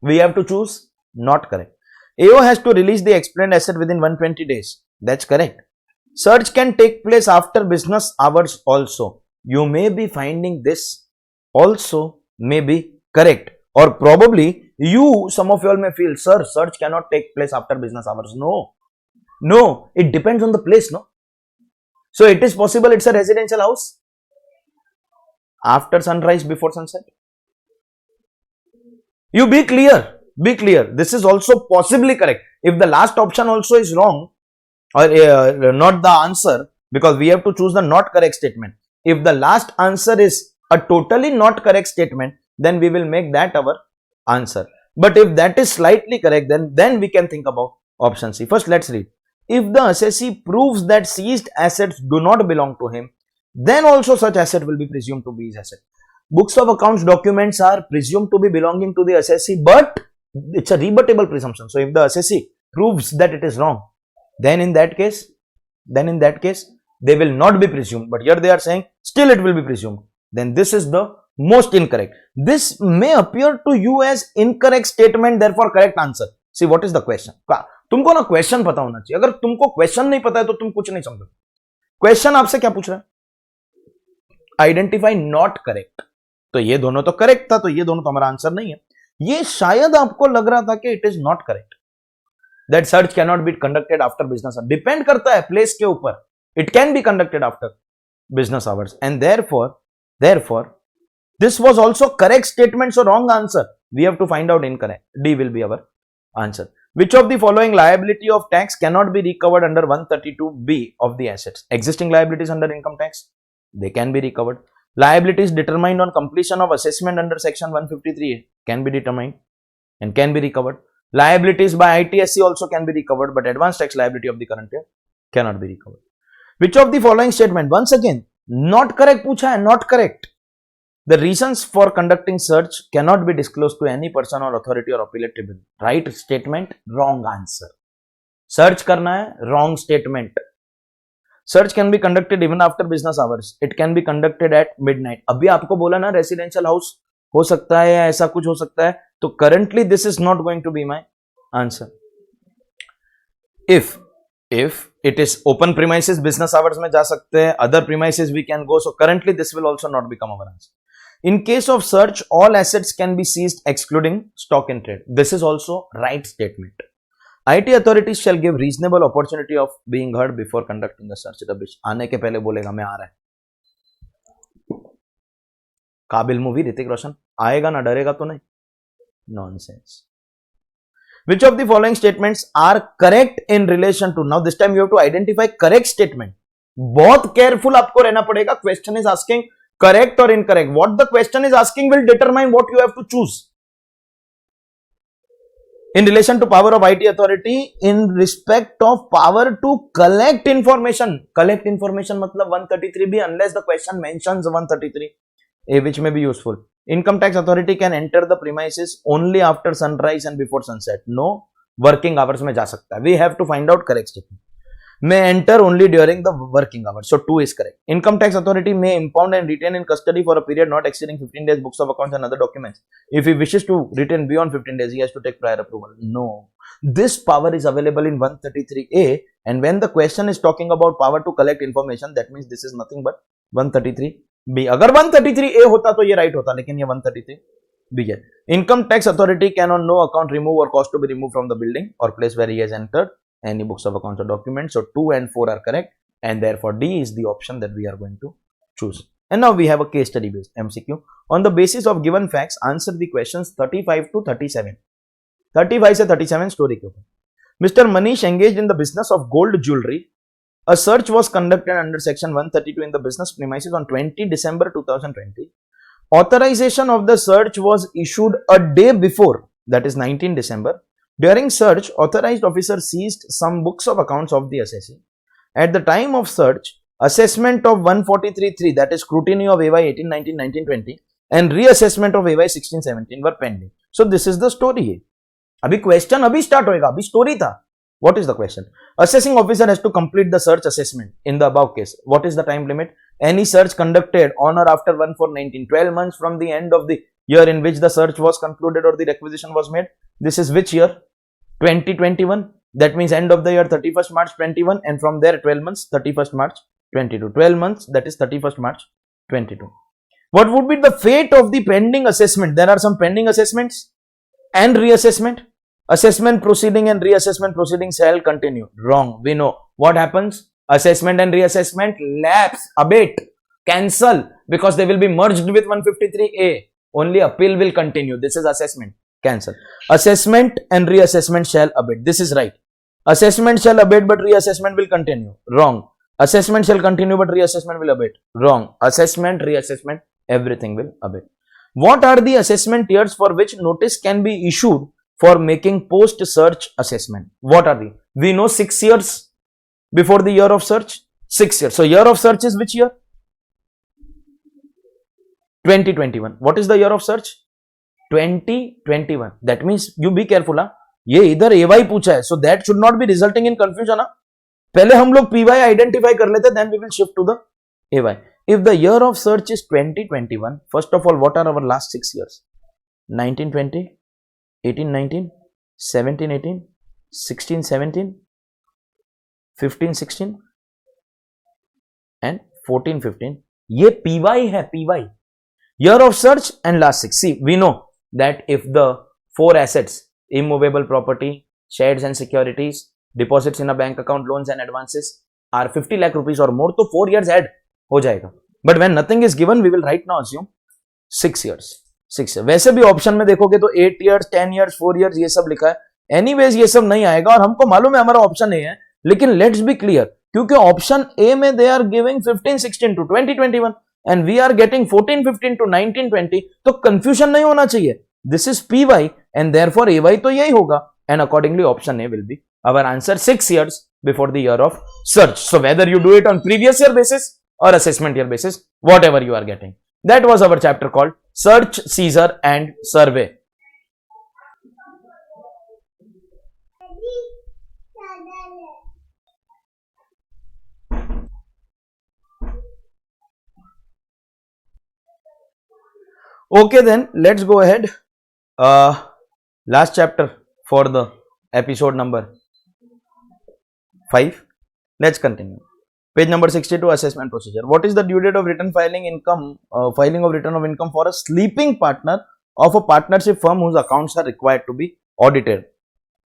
We have to choose not correct. AO has to release the explained asset within 120 days. That's correct. Search can take place after business hours also. You may be finding this also may be correct, or probably some of you all may feel, sir, search cannot take place after business hours. No, it depends on the place, no? So it is possible it's a residential house after sunrise, before sunset. You be clear. This is also possibly correct. If the last option also is wrong or not the answer, because we have to choose the not correct statement. If the last answer is a totally not correct statement, then we will make that our answer. But if that is slightly correct, then we can think about option C. First, let's read. If the assessee proves that seized assets do not belong to him, then also such asset will be presumed to be his asset. Books of accounts documents are presumed to be belonging to the assessee, but it's a rebuttable presumption. So if the assessee proves that it is wrong, then in that case, they will not be presumed. But here they are saying still it will be presumed. Then this is the most incorrect. This may appear to you as incorrect statement, therefore correct answer. See, what is the question? तुमको ना question पता होना चाहिए. अगर तुमको question नहीं पता है तो तुम कुछ नहीं समझो. क्वेश्चन आपसे क्या पूछ रहा है? Identify not correct. तो ये दोनों तो करेक्ट था, तो ये दोनों तो हमारा आंसर नहीं है. ये शायद आपको लग रहा था कि it is not correct, that search can not be conducted after business hours. Depend करता है प्लेस के ऊपर. It can be conducted after business hours and therefore this was also correct statement, so wrong answer. We have to find out incorrect. D will be our answer. Which of the following liability of tax cannot be recovered under 132B of the assets? Existing liabilities under income tax, they can be recovered. Liabilities determined on completion of assessment under section 153A can be determined and can be recovered. Liabilities by ITSC also can be recovered, but advanced tax liability of the current year cannot be recovered. Which of the following statement, once again not correct पूछा है, not correct. The reasons for conducting search cannot be disclosed to any person or authority or appellate tribunal. Right statement, wrong answer. Search करना है, wrong statement. Search can be conducted even after business hours. It can be conducted at midnight. अभी आपको बोला ना residential house हो सकता है या ऐसा कुछ हो सकता है, तो currently this is not going to be my answer. If it is open premises, business hours में जा सकते हैं, other premises we can go, so currently this will also not become our answer. In case of search, all assets can be seized excluding stock in trade. This is also right statement. IT authorities shall give reasonable opportunity of being heard before conducting the search. Rubbish आने के पहले बोलेगा मैं आ रहा है. काबिल movie, Hrithik Roshan आएगा ना, डरेगा तो नहीं. Nonsense. Which of the following statements are correct in relation to? Now this time you have to identify correct statement. बहुत careful आपको रहना पड़ेगा. Question is asking correct or incorrect. What the question is asking will determine what you have to choose. In relation to power of IT authority, in respect of power to collect information. Collect information मतलब 133B unless the question mentions 133A, which may be useful. Income tax authority can enter the premises only after sunrise and before sunset. No working hours में जा सकता है. We have to find out correct statement. May enter only during the working hours. So 2 is correct. Income tax authority may impound and retain in custody for a period not exceeding 15 days books of accounts and other documents. If he wishes to retain beyond 15 days, he has to take prior approval. No. This power is available in 133A, and when the question is talking about power to collect information, that means this is nothing but 133B. अगर 133A होता तो ये right होता, लेकिन ये 133B है. Income tax authority can on no account remove or cause to be removed from the building or place where he has entered any books of accounts or documents. So 2 and 4 are correct, and therefore D is the option that we are going to choose. And now we have a case study based MCQ. On the basis of given facts, answer the questions 35 to 37. 35 से 37 story के ऊपर. Mr. Manish engaged in the business of gold jewelry. A search was conducted under section 132 in the business premises on 20 December 2020. Authorization of the search was issued a day before, that is 19 December. During search, authorized officer seized some books of accounts of the assessee. At the time of search, assessment of 143.3, that is scrutiny of AY 18, 19, 19, 20 and reassessment of AY 16, 17 were pending. So this is the story. अभी question अभी start होएगा, अभी story था. What is the question? Assessing officer has to complete the search assessment in the above case. What is the time limit? Any search conducted on or after 1/4/19, 12 months from the end of the year in which the search was concluded or the requisition was made. This is which year? 2021. That means end of the year 31st March 21, and from there 12 months 31st March 22. 12 months, that is 31st March 22. What would be the fate of the pending assessment? There are some pending assessments and reassessment. Assessment proceeding and reassessment proceeding shall continue. Wrong. We know what happens. Assessment and reassessment lapse, abate, cancel, because they will be merged with 153A. Only appeal will continue. This is assessment. Cancel. Assessment and reassessment shall abate. This is right. Assessment shall abate but reassessment will continue. Wrong. Assessment shall continue but reassessment will abate. Wrong. Assessment, reassessment, everything will abate. What are the assessment years for which notice can be issued for making post search assessment? What are the? We know 6 years before the year of search. 6 years. So year of search is which year? 2021. What is the year of search? 2021. That means you be careful. ये इधर AY पूछा है, so that should not be resulting in confusion. पहले हम लोग PY identify कर लेते, then we will shift to the AY. If the year of search is 2021, first of all, what are our last 6 years? 1920, 1819, 1718, 1617, 1516 and 1415. ये PY है, PY. Year of search and last 6. See, we know that if the 4 assets, immovable property, shares and securities, deposits in a bank account, loans and advances are 50 lakh rupees or more, तो 4 years add हो जाएगा. But when nothing is given, we will right now assume 6 years. 6 years. वैसे भी option में देखोगे तो 8 years, 10 years, 4 years ये सब लिखा है. Anyways ये सब नहीं आएगा और हमको मालूम है हमारा ऑप्शन ए है, लेकिन लेट्स बी क्लियर, क्योंकि ऑप्शन ए में they are giving 15-16 to 2021 and we are getting 14-15 to 19-20, तो कंफ्यूजन नहीं होना चाहिए. This is PY and therefore AY तो यही होगा and accordingly option A will be our answer. 6 years before the year of search. So whether you do it on previous year basis or assessment year basis, whatever you are getting. That was our chapter called Search, Seizure and Survey. Okay, then let's go ahead. Last chapter for the episode number 5. Let's continue. Page number 62, assessment procedure. What is the due date of return filing of return of income for a sleeping partner of a partnership firm whose accounts are required to be audited?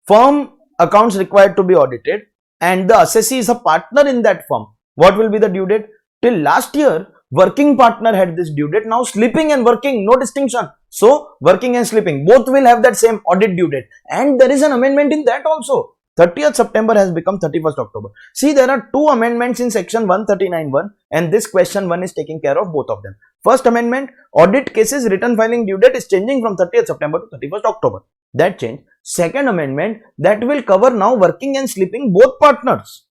Firm accounts required to be audited and the assessee is a partner in that firm. What will be the due date? Till last year, working partner had this due date. Now sleeping and working, no distinction. So working and sleeping, both will have that same audit due date. And there is an amendment in that also. 30th September has become 31st October. See, there are 2 amendments in section 139(1) and this question 1 is taking care of both of them. First amendment, audit cases return filing due date is changing from 30th September to 31st October. That change. Second amendment, that will cover now working and sleeping both partners.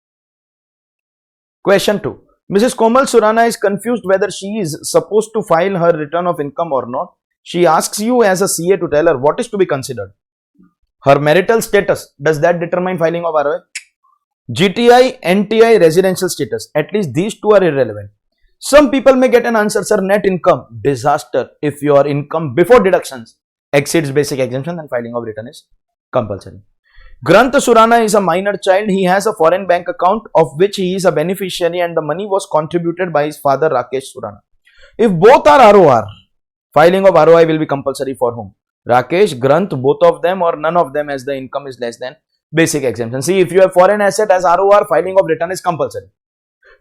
Question 2. Mrs. Komal Surana is confused whether she is supposed to file her return of income or not. She asks you as a CA to tell her what is to be considered. Her marital status, does that determine filing of ROI? GTI, NTI, residential status, at least these 2 are irrelevant. Some people may get an answer, sir, net income, disaster. If your income before deductions exceeds basic exemption, then filing of return is compulsory. Granth Surana is a minor child. He has a foreign bank account of which he is a beneficiary and the money was contributed by his father Rakesh Surana. If both are ROR, filing of ROI will be compulsory for whom? Rakesh, Granth, both of them or none of them as the income is less than basic exemption. See, if you have foreign asset as ROR, filing of return is compulsory.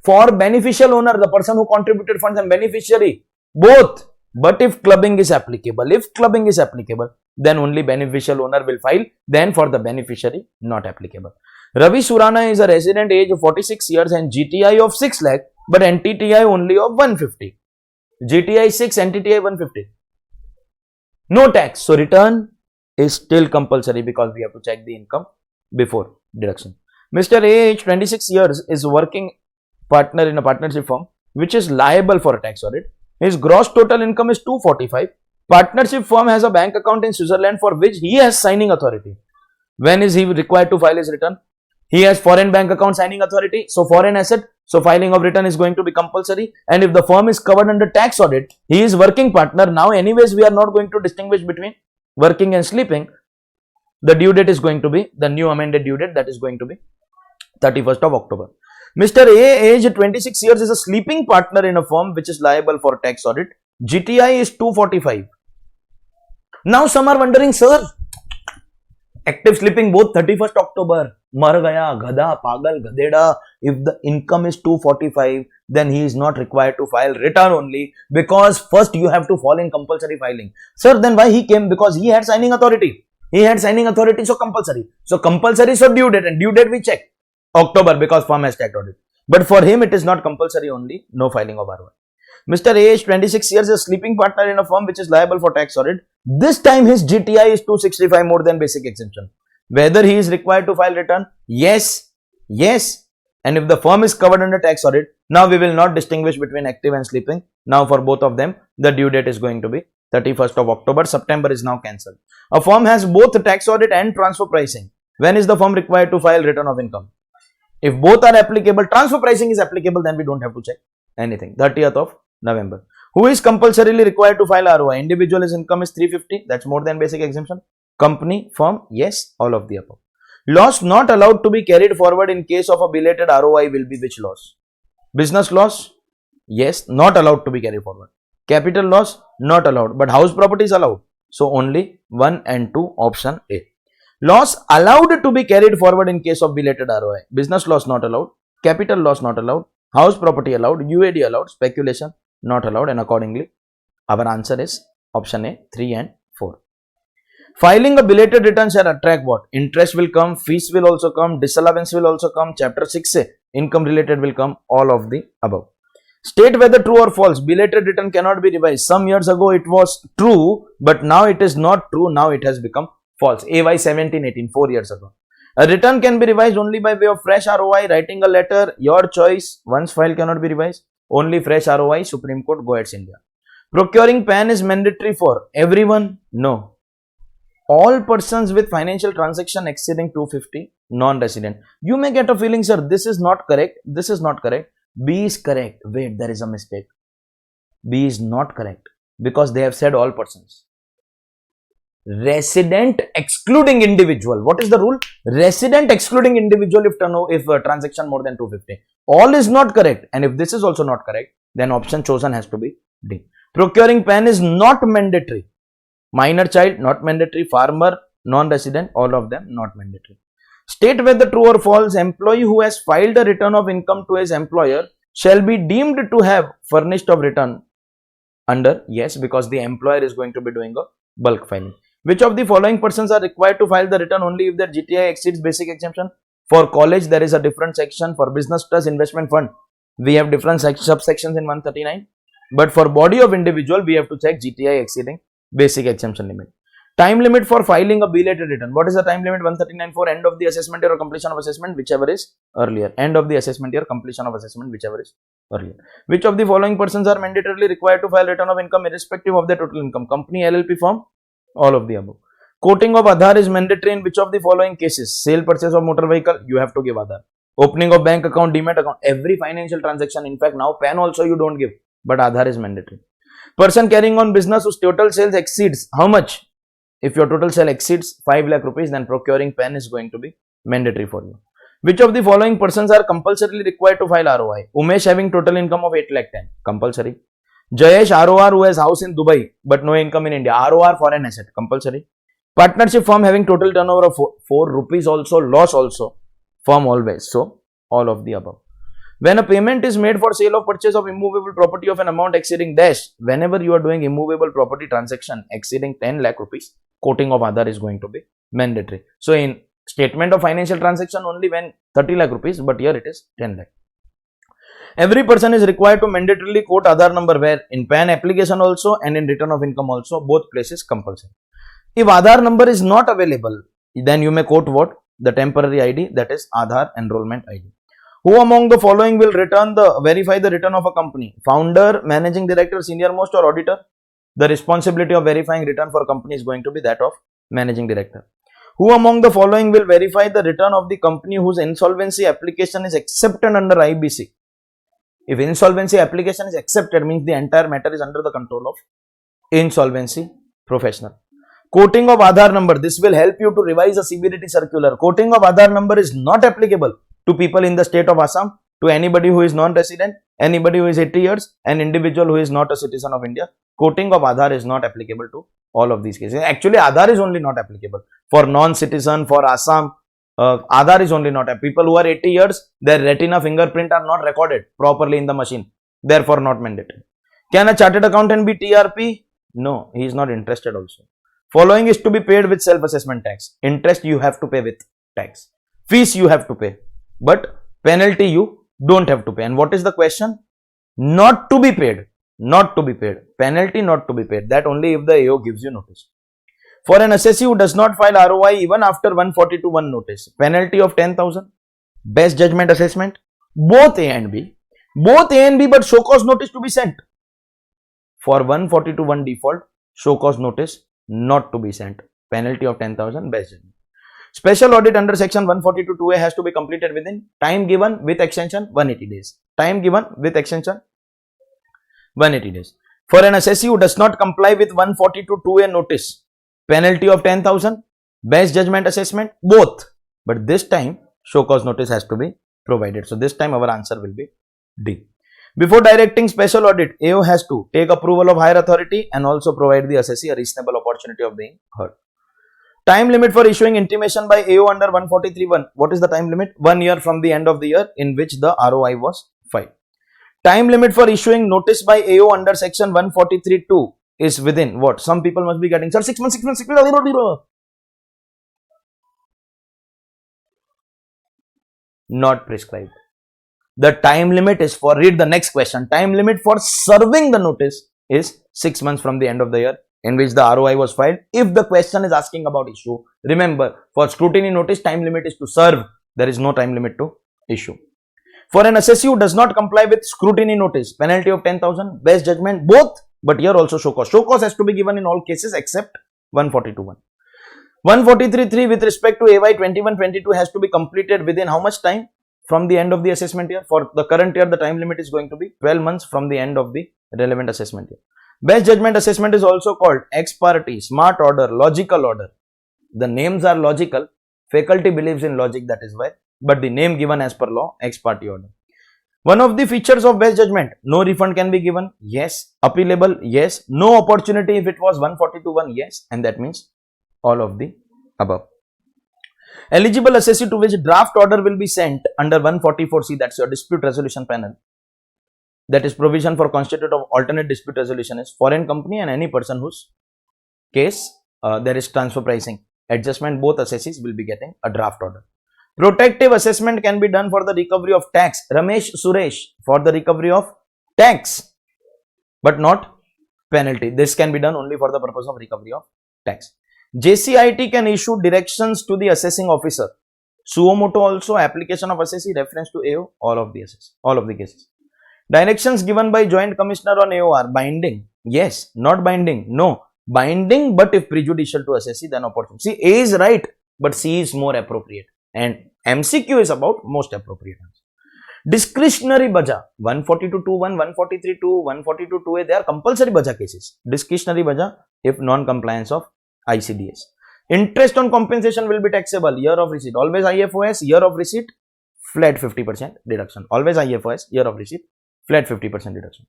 For beneficial owner, the person who contributed funds and beneficiary, both. But if clubbing is applicable, then only beneficial owner will file, then for the beneficiary, not applicable. Ravi Surana is a resident age of 46 years and GTI of 6 lakh, but NTTI only of 150. GTI 6, NTTI 150. No tax. So return is still compulsory because we have to check the income before deduction. Mr. A, age 26 years, is working partner in a partnership firm which is liable for a tax audit. His gross total income is 245. Partnership firm has a bank account in Switzerland for which he has signing authority. When is he required to file his return? He has foreign bank account signing authority, so foreign asset, so filing of return is going to be compulsory. And if the firm is covered under tax audit, he is working partner. Now anyways, we are not going to distinguish between working and sleeping. The due date is going to be the new amended due date, that is going to be 31st of October. Mr. A, age 26 years, is a sleeping partner in a firm which is liable for tax audit. GTI is 245. Now some are wondering, sir, active sleeping both 31st October. Mar gaya, gada, pagal, gadeda. If the income is 245, then he is not required to file return only because first you have to fall in compulsory filing. Sir, then why he came? Because he had signing authority. He had signing authority, so compulsory. So compulsory, so due date, and due date we check October because firm has tax audit. But for him it is not compulsory only, no filing of ROI. Mr. A is 26 years, a sleeping partner in a firm which is liable for tax audit. This time his GTI is 265 more than basic exemption. Whether he is required to file return? Yes. Yes. And if the firm is covered under tax audit, now we will not distinguish between active and sleeping. Now for both of them, the due date is going to be 31st of October. September is now cancelled. A firm has both tax audit and transfer pricing. When is the firm required to file return of income? If both are applicable, transfer pricing is applicable, then we don't have to check anything. 30th of November. Who is compulsorily required to file ROI? Individual, his income is 350. That's more than basic exemption. Company, firm, yes, all of the above. Loss not allowed to be carried forward in case of a belated ROI will be which loss? Business loss? Yes, not allowed to be carried forward. Capital loss? Not allowed. But house property is allowed. So only 1 and 2, option A. Loss allowed to be carried forward in case of belated ROI. Business loss not allowed. Capital loss not allowed. House property allowed. UAD allowed. Speculation not allowed. And accordingly, our answer is option A, 3 and 4. Filing a belated return shall attract what? Interest will come, fees will also come, disallowance will also come, chapter 6 income related will come, all of the above. State whether true or false. Belated return cannot be revised. Some years ago it was true, but now it is not true. Now it has become false. AY 1718, 4 years ago. A return can be revised only by way of fresh ROI, writing a letter, your choice. Once filed cannot be revised. Only fresh ROI, Supreme Court, go ahead, India. Procuring PAN is mandatory for everyone? No. All persons with financial transaction exceeding 250, non-resident. You may get a feeling, sir, this is not correct. This is not correct. B is correct. Wait, there is a mistake. B is not correct because they have said all persons. Resident excluding individual. What is the rule? Resident excluding individual if transaction more than 250. All is not correct. And if this is also not correct, then option chosen has to be D. Procuring PAN is not mandatory. Minor child, not mandatory. Farmer, non-resident, all of them not mandatory. State whether true or false. Employee who has filed a return of income to his employer shall be deemed to have furnished of return under, yes, because the employer is going to be doing a bulk filing. Which of the following persons are required to file the return only if their GTI exceeds basic exemption? For college, there is a different section. For business trust investment fund, we have different subsections in 139. But for body of individual, we have to check GTI exceeding basic exemption limit. Time limit for filing a belated return. What is the time limit? 139 for end of the assessment year or completion of assessment, whichever is earlier. End of the assessment year, completion of assessment, whichever is earlier. Which of the following persons are mandatorily required to file return of income irrespective of their total income? Company, LLP, firm, all of the above. Quoting of Aadhaar is mandatory in which of the following cases? Sale, purchase of motor vehicle, you have to give Aadhaar. Opening of bank account, demat account, every financial transaction. In fact, now PAN also you don't give, but Aadhaar is mandatory. Person carrying on business whose total sales exceeds how much? If your total sale exceeds 5 lakh rupees, then procuring PAN is going to be mandatory for you. Which of the following persons are compulsorily required to file ROI? Umesh having total income of 8 lakh 10, compulsory. Jayesh ROR who has house in Dubai but no income in India, ROR foreign asset, compulsory. Partnership firm having total turnover of 4 rupees also, loss also, firm always. So all of the above. When a payment is made for sale or purchase of immovable property of an amount exceeding dash, whenever you are doing immovable property transaction exceeding 10 lakh rupees, quoting of Aadhaar is going to be mandatory. So in statement of financial transaction only when 30 lakh rupees, but here it is 10 lakh. Every person is required to mandatorily quote Aadhaar number where in PAN application also and in return of income also, both places compulsory. If Aadhaar number is not available, then you may quote what? The temporary ID, that is Aadhaar enrollment ID. Who among the following will verify the return of a company? Founder, managing director, senior most or auditor? The responsibility of verifying return for a company is going to be that of managing director. Who among the following will verify the return of the company whose insolvency application is accepted under IBC? If insolvency application is accepted, means the entire matter is under the control of insolvency professional. Quoting of Aadhaar number, this will help you to revise a CBDT circular. Quoting of Aadhaar number is not applicable to people in the state of Assam, to anybody who is non-resident, anybody who is 80 years, an individual who is not a citizen of India. Quoting of Aadhaar is not applicable to all of these cases. Actually, Aadhaar is only not applicable for non-citizen, for Assam. Aadhaar is only not applicable. People who are 80 years, their retina fingerprint are not recorded properly in the machine. Therefore, not mandatory. Can a chartered accountant be TRP? No, he is not interested also. Following is to be paid with self-assessment tax. Interest you have to pay with tax. Fees you have to pay. But penalty you don't have to pay. And what is the question? Not to be paid. not to be paid. Penalty not to be paid. That only if the AO gives you notice. For an assessee who does not file ROI even after 142(1) notice, penalty of 10,000. Best judgment assessment, both A and B, but show cause notice to be sent. For 142(1) default, show cause notice not to be sent. Penalty of 10,000, best judgment. Special audit under section 142(2)A has to be completed within time given with extension 180 days. Time given with extension 180 days. For an assessee who does not comply with 142(2)A notice, penalty of 10,000, best judgment assessment, both. But this time, show cause notice has to be provided. So this time our answer will be D. Before directing special audit, AO has to take approval of higher authority and also provide the assessee a reasonable opportunity of being heard. Time limit for issuing intimation by AO under 143(1). What is the time limit? 1 year from the end of the year in which the ROI was filed. Time limit for issuing notice by AO under section 143(2) is within what? Some people must be getting, sir, 6 months, 6 months, 6 months. Not prescribed. The time limit is for, read the next question, time limit for serving the notice is 6 months from the end of the year in which the ROI was filed. If the question is asking about issue, remember, for scrutiny notice, time limit is to serve. There is no time limit to issue. For an assessee who does not comply with scrutiny notice, penalty of 10,000, best judgment, both, but here also show cause. Show cause has to be given in all cases except 142(1). 143(3) with respect to AY 21-22 has to be completed within how much time? From the end of the assessment year. For the current year, the time limit is going to be 12 months from the end of the relevant assessment year. Best judgment assessment is also called ex parte, smart order, logical order. The names are logical. Faculty believes in logic, that is why. But the name given as per law, ex parte order. One of the features of best judgment, no refund can be given. Yes. Appealable. Yes. No opportunity if it was 142(1). Yes. And that means all of the above. Eligible assessee to which draft order will be sent under 144C, that's your dispute resolution panel. That is provision for constitute of alternate dispute resolution is foreign company and any person whose case there is transfer pricing adjustment, both assessees will be getting a draft order. Protective assessment can be done for the recovery of tax. Ramesh Suresh, for the recovery of tax, but not penalty. This can be done only for the purpose of recovery of tax. JCIT can issue directions to the assessing officer. Suo motu also, application of assessee, reference to AO, all of the cases. Directions given by Joint Commissioner on AO are binding. Yes. Not binding. No. Binding, but if prejudicial to assessee, then opportunity. See, A is right, but C is more appropriate. And MCQ is about most appropriate answer. Discretionary baja, 142(1), 143(2), 142(2)A, they are compulsory baja cases. Discretionary baja if non-compliance of ICDS. Interest on compensation will be taxable. Year of receipt. Always IFOS, year of receipt, flat 50% deduction. Always IFOS, year of receipt, flat 50% deduction.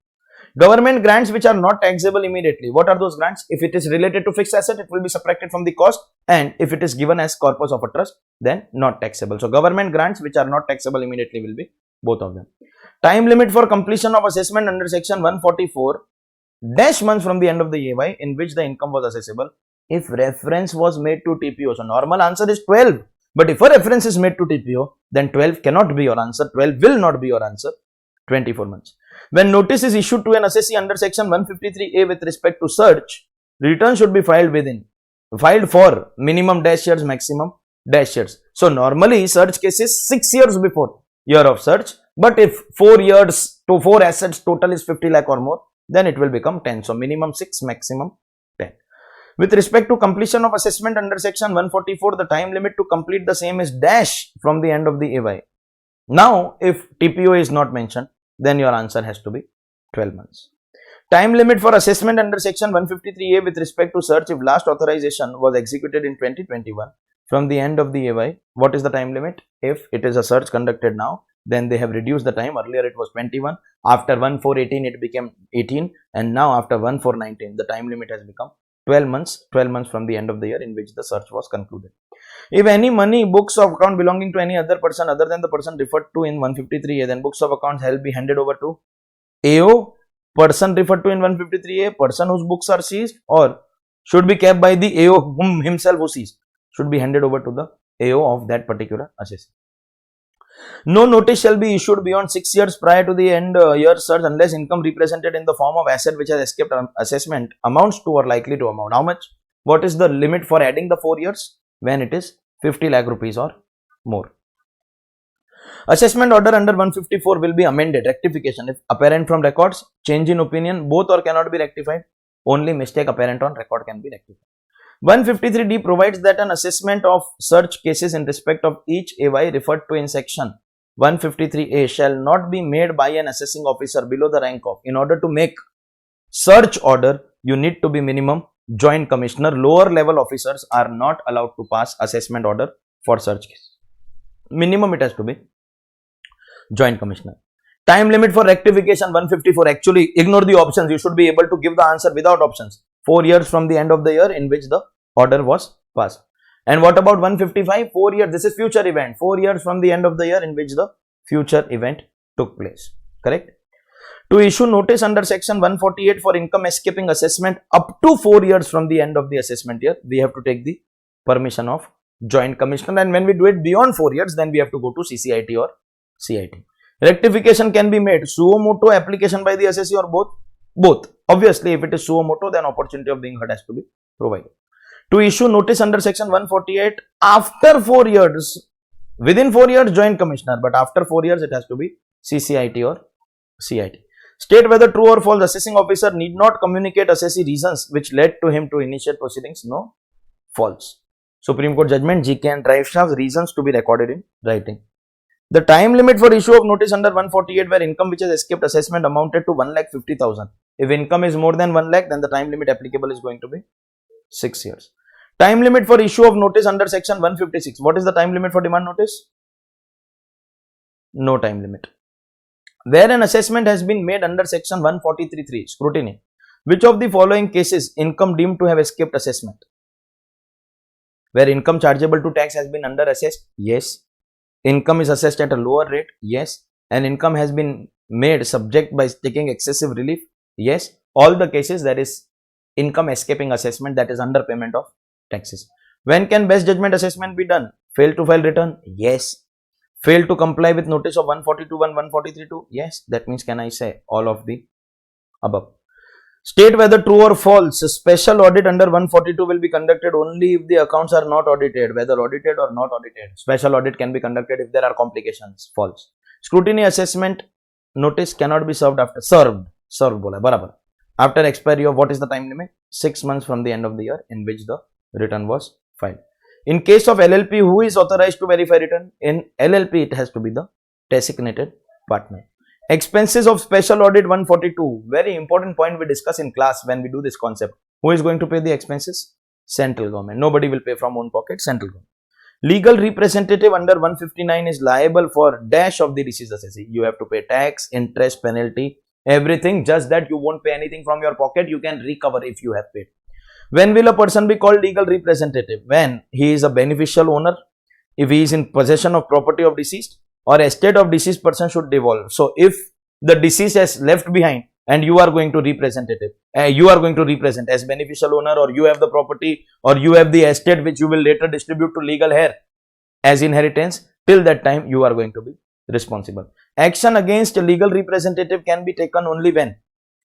Government grants which are not taxable immediately. What are those grants? If it is related to fixed asset, it will be subtracted from the cost, and if it is given as corpus of a trust, then not taxable. So government grants which are not taxable immediately will be both of them. Time limit for completion of assessment under section 144 dash months from the end of the AY in which the income was assessable if reference was made to TPO. So normal answer is 12, but if a reference is made to TPO, then 12 cannot be your answer. 12 will not be your answer. 24 months. When notice is issued to an assessee under section 153A with respect to search, return should be filed for minimum dash years, maximum dash years. So normally search cases 6 years before year of search, but if 4 years to 4 assets total is 50 lakh or more, then it will become 10. So minimum 6, maximum 10. With respect to completion of assessment under section 144, the time limit to complete the same is dash from the end of the AY. Now, if TPO is not mentioned, then your answer has to be 12 months. Time limit for assessment under section 153A with respect to search if last authorization was executed in 2021 from the end of the AY. What is the time limit? If it is a search conducted now, then they have reduced the time. Earlier it was 21. After 1/4/18 it became 18, and now after 1/4/19 the time limit has become 12 months. 12 months from the end of the year in which the search was concluded. If any money, books of account belonging to any other person other than the person referred to in 153A, then books of accounts shall be handed over to AO, person referred to in 153A, person whose books are seized, or should be kept by the AO whom himself who seized, should be handed over to the AO of that particular assessee. No notice shall be issued beyond 6 years prior to the end year search unless income represented in the form of asset which has escaped assessment amounts to or likely to amount. How much? What is the limit for adding the 4 years? When it is 50 lakh rupees or more. Assessment order under 154 will be amended. Rectification. If apparent from records, change in opinion, both or cannot be rectified. Only mistake apparent on record can be rectified. 153D provides that an assessment of such cases in respect of each AY referred to in section 153A shall not be made by an assessing officer below the rank of. In order to make search order, you need to be minimum joint commissioner. Lower level officers are not allowed to pass assessment order for search case. Minimum it has to be joint commissioner. Time limit for rectification 154. Actually, ignore the options. You should be able to give the answer without options. 4 years from the end of the year in which the order was passed. And what about 155? 4 years. This is future event. 4 years from the end of the year in which the future event took place. Correct? To issue notice under section 148 for income escaping assessment up to 4 years from the end of the assessment year, we have to take the permission of joint commissioner. And when we do it beyond 4 years, then we have to go to CCIT or CIT. Rectification can be made suo moto, application by the assessee, or both. Both. Obviously, if it is suo moto, then opportunity of being heard has to be provided. To issue notice under section 148 after 4 years, within 4 years joint commissioner, but after 4 years it has to be CCIT or CIT. State whether true or false. Assessing officer need not communicate assessee reasons which led to him to initiate proceedings. No. False. Supreme Court judgment, GK and drive shafts, reasons to be recorded in writing. The time limit for issue of notice under 148 where income which has escaped assessment amounted to 1,50,000. If income is more than 1 lakh, then the time limit applicable is going to be 6 years. Time limit for issue of notice under section 156. What is the time limit for demand notice? No time limit. Where an assessment has been made under section 143.3, scrutiny. Which of the following cases income deemed to have escaped assessment? Where income chargeable to tax has been under assessed? Yes. Income is assessed at a lower rate? Yes. And income has been made subject by taking excessive relief? Yes. All the cases there is income escaping assessment, that is underpayment of taxes. When can best judgment assessment be done? Fail to file return? Yes. Fail to comply with notice of 142.1, 143.2? Yes. That means can I say all of the above. State whether true or false. Special audit under 142 will be conducted only if the accounts are not audited, whether audited or not audited. Special audit can be conducted if there are complications. False. Scrutiny assessment notice cannot be served after served bola barabar. After expiry of what is the time limit? 6 months from the end of the year in which the return was filed. In case of LLP, who is authorized to verify return? In LLP, it has to be the designated partner. Expenses of special audit 142. Very important point we discuss in class when we do this concept. Who is going to pay the expenses? Central government. Nobody will pay from own pocket. Central government. Legal representative under 159 is liable for dash of the deceased assessee. You have to pay tax, interest, penalty, everything. Just that you won't pay anything from your pocket. You can recover if you have paid. When will a person be called legal representative? When he is a beneficial owner, if he is in possession of property of deceased, or estate of deceased person should devolve. So, if the deceased has left behind and you are going to represent as beneficial owner, or you have the property, or you have the estate which you will later distribute to legal heir as inheritance, till that time you are going to be responsible. Action against a legal representative can be taken only when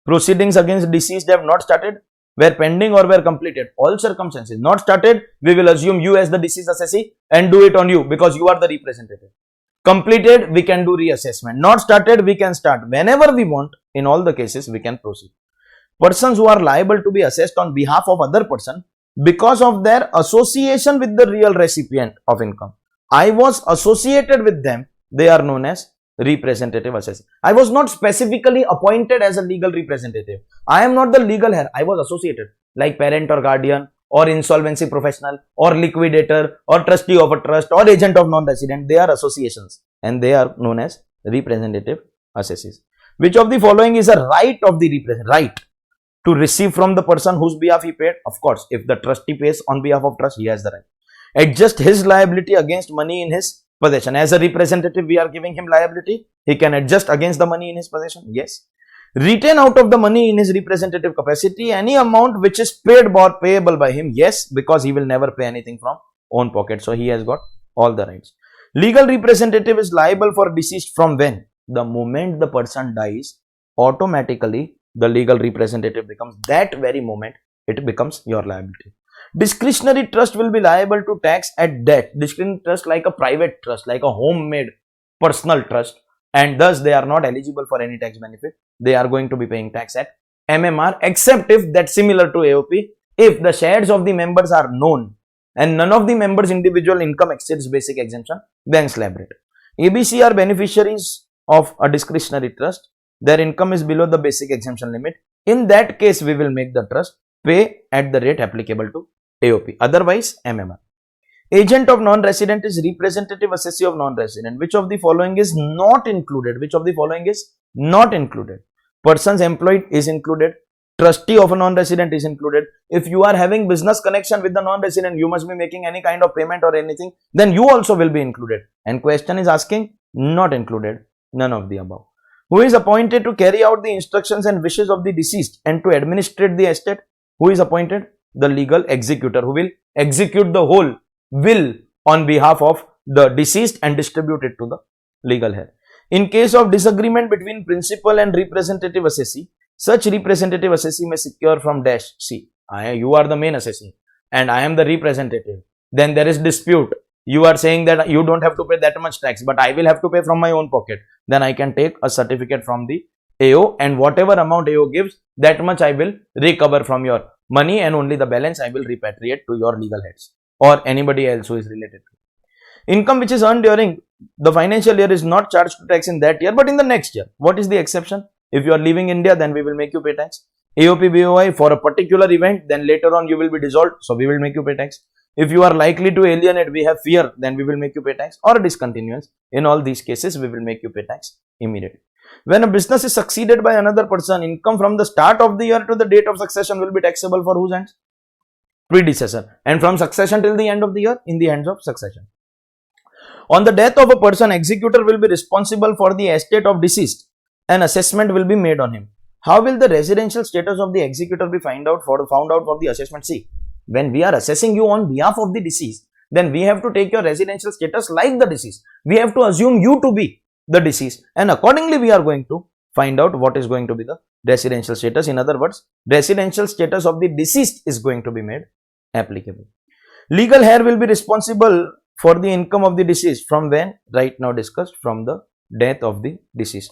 proceedings against deceased have not started, were pending, or were completed. All circumstances. Not started, we will assume you as the deceased assessee and do it on you because you are the representative. Completed, we can do reassessment. Not started, we can start. Whenever we want, in all the cases, we can proceed. Persons who are liable to be assessed on behalf of other person because of their association with the real recipient of income. I was associated with them, they are known as representative assessee. I was not specifically appointed as a legal representative. I am not the legal heir. I was associated, like parent or guardian, or insolvency professional, or liquidator, or trustee of a trust, or agent of non-resident. They are associations and they are known as representative assessees. Which of the following is a right of the representative? Right to receive from the person whose behalf he paid? Of course, if the trustee pays on behalf of trust, he has the right. Adjust his liability against money in his possession. As a representative, we are giving him liability. He can adjust against the money in his possession. Yes. Retain out of the money in his representative capacity any amount which is paid or payable by him. Yes, because he will never pay anything from own pocket. So, he has got all the rights. Legal representative is liable for deceased from when? The moment the person dies, automatically the legal representative becomes, that very moment it becomes your liability. Discretionary trust will be liable to tax at death. Discretionary trust like a private trust, like a homemade personal trust, and thus they are not eligible for any tax benefit. They are going to be paying tax at MMR, except if that's similar to AOP, if the shares of the members are known and none of the members' individual income exceeds basic exemption, then slab rate. ABC are beneficiaries of a discretionary trust. Their income is below the basic exemption limit. In that case, we will make the trust pay at the rate applicable to AOP. Otherwise, MMR. Agent of non-resident is representative assessee of non-resident. Which of the following is not included? Which of the following is not included? Persons employed is included. Trustee of a non-resident is included. If you are having business connection with the non-resident, you must be making any kind of payment or anything, then you also will be included. And question is asking, not included, none of the above. Who is appointed to carry out the instructions and wishes of the deceased and to administrate the estate? Who is appointed? The legal executor, who will execute the whole will on behalf of the deceased and distribute it to the legal heir. In case of disagreement between principal and representative assessee, such representative assessee may secure from dash. See, you are the main assessee and I am the representative. Then there is dispute. You are saying that you don't have to pay that much tax, but I will have to pay from my own pocket. Then I can take a certificate from the AO, and whatever amount AO gives, that much I will recover from your money, and only the balance I will repatriate to your legal heads or anybody else who is related to. Income which is earned during the financial year is not charged to tax in that year, but in the next year. What is the exception? If you are leaving India, then we will make you pay tax. AOP BOI for a particular event, then later on you will be dissolved, so we will make you pay tax. If you are likely to alienate, we have fear, then we will make you pay tax, or a discontinuance. In all these cases, we will make you pay tax immediately. When a business is succeeded by another person, income from the start of the year to the date of succession will be taxable for whose hands? Predecessor. And from succession till the end of the year, in the hands of succession. On the death of a person, executor will be responsible for the estate of deceased. An assessment will be made on him. How will the residential status of the executor be found out for the assessment? See, when we are assessing you on behalf of the deceased, then we have to take your residential status like the deceased. We have to assume you to be the deceased, and accordingly we are going to find out what is going to be the residential status. In other words, residential status of the deceased is going to be made applicable. Legal heir will be responsible for the income of the deceased from when? Right now discussed, from the death of the deceased.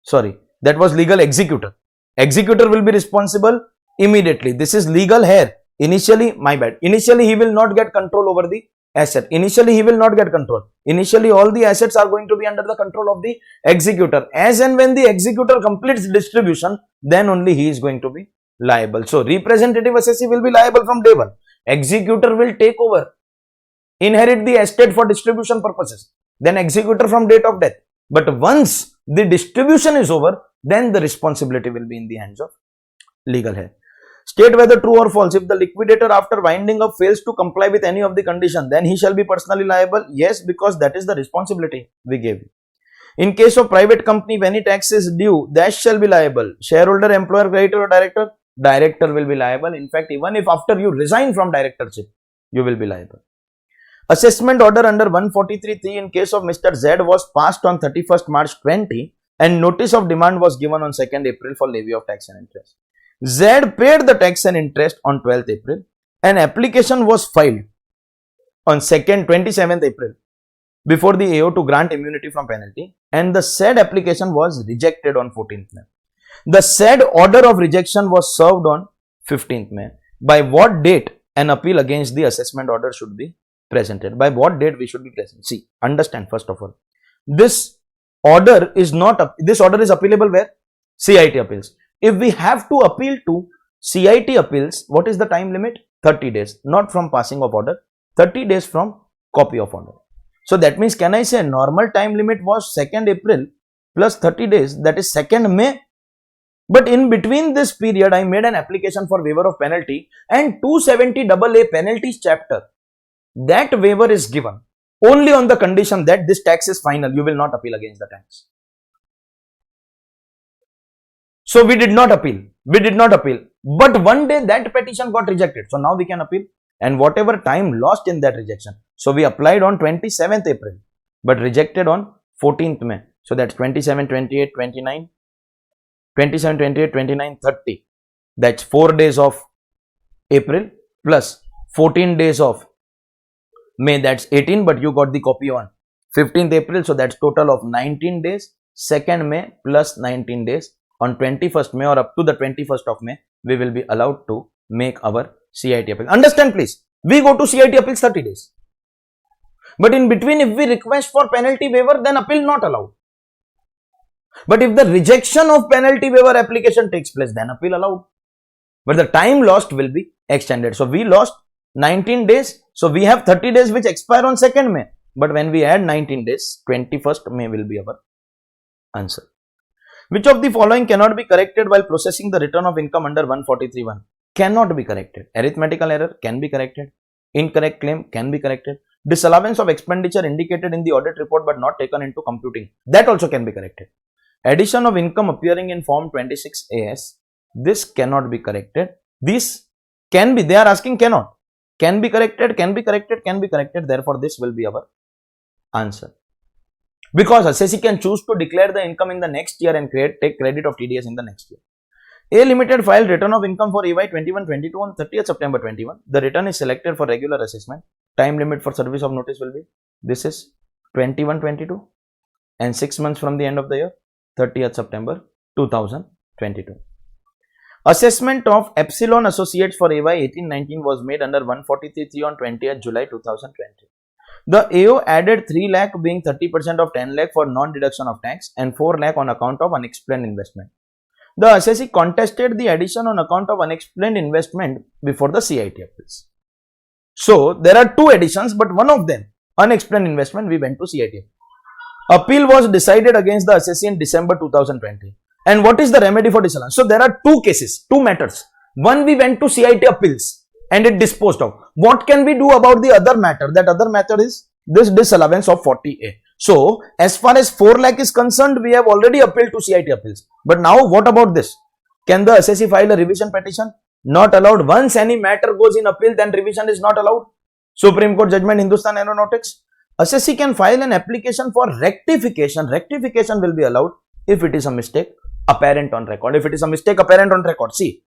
Sorry, that was legal executor. Executor will be responsible immediately. This is legal heir. Initially, my bad. Initially, he will not get control over the asset. Initially, he will not get control. Initially, all the assets are going to be under the control of the executor. As and when the executor completes distribution, then only he is going to be liable. So, representative assessee will be liable from day one. Executor will take over, inherit the estate for distribution purposes. Then executor from date of death. But once the distribution is over, then the responsibility will be in the hands of legal heir. State whether true or false. If the liquidator after winding up fails to comply with any of the condition, then he shall be personally liable. Yes, because that is the responsibility we gave you. In case of private company, when any tax is due, that shall be liable. Shareholder, employer, creditor or director? Director will be liable. In fact, even if after you resign from directorship, you will be liable. Assessment order under 143(3) in case of Mr. Z was passed on 31st March 20 and notice of demand was given on 2nd April for levy of tax and interest. Z paid the tax and interest on 12th April. An application was filed on 27th April before the AO to grant immunity from penalty, and the said application was rejected on 14th May. The said order of rejection was served on 15th May. By what date an appeal against the assessment order should be presented? By what date we should be present? See, understand first of all, this order is appealable where? CIT appeals. If we have to appeal to CIT appeals, what is the time limit? 30 days, not from passing of order, 30 days from copy of order. So that means, can I say normal time limit was 2nd April plus 30 days, that is 2nd May. But in between this period, I made an application for waiver of penalty, and 270AA penalties chapter, that waiver is given only on the condition that this tax is final. You will not appeal against the tax. So we did not appeal. But one day that petition got rejected. So now we can appeal, and whatever time lost in that rejection. So we applied on 27th April. but rejected on 14th May. So that's 27, 28, 29, 27, 28, 29, 30. That's 4 days of April plus 14 days of May, that's 18, but you got the copy on 15th April, so that's total of 19 days. 2nd May plus 19 days. On 21st May or up to the 21st of May, we will be allowed to make our CIT appeal. Understand please, we go to CIT appeals 30 days. But in between, if we request for penalty waiver, then appeal not allowed. But if the rejection of penalty waiver application takes place, then appeal allowed. But the time lost will be extended. So we lost 19 days. So we have 30 days which expire on 2nd May. But when we add 19 days, 21st May will be our answer. Which of the following cannot be corrected while processing the return of income under 143(1)? Cannot be corrected. Arithmetical error can be corrected. Incorrect claim can be corrected. Disallowance of expenditure indicated in the audit report but not taken into computing. That also can be corrected. Addition of income appearing in form 26AS. This cannot be corrected. This can be, they are asking cannot. Can be corrected, can be corrected, can be corrected. Therefore, this will be our answer. Because assessee can choose to declare the income in the next year and take credit of TDS in the next year. A Limited filed return of income for EY 21-22 on 30th September 21. The return is selected for regular assessment. Time limit for service of notice will be, this is 21-22 and 6 months from the end of the year, 30th September 2022. Assessment of Epsilon Associates for AY 18-19 was made under 143(3) on 20th July 2020. The AO added 3 lakh being 30% of 10 lakh for non-deduction of tax and 4 lakh on account of unexplained investment. The assessee contested the addition on account of unexplained investment before the CIT appeals. So, there are 2 additions, but one of them, unexplained investment, we went to CIT. Appeal was decided against the assessee in December 2020. And what is the remedy for disallowance? So, there are 2 cases, 2 matters. One, we went to CIT appeals and it disposed of. What can we do about the other matter? That other matter is this disallowance of 40A. So, as far as 4 lakh is concerned, we have already appealed to CIT appeals. But now, what about this? Can the assessee file a revision petition? Not allowed. Once any matter goes in appeal, then revision is not allowed. Supreme Court judgment, Hindustan Aeronautics. Assessee can file an application for rectification. Rectification will be allowed if it is a mistake apparent on record. If it is a mistake apparent on record, see,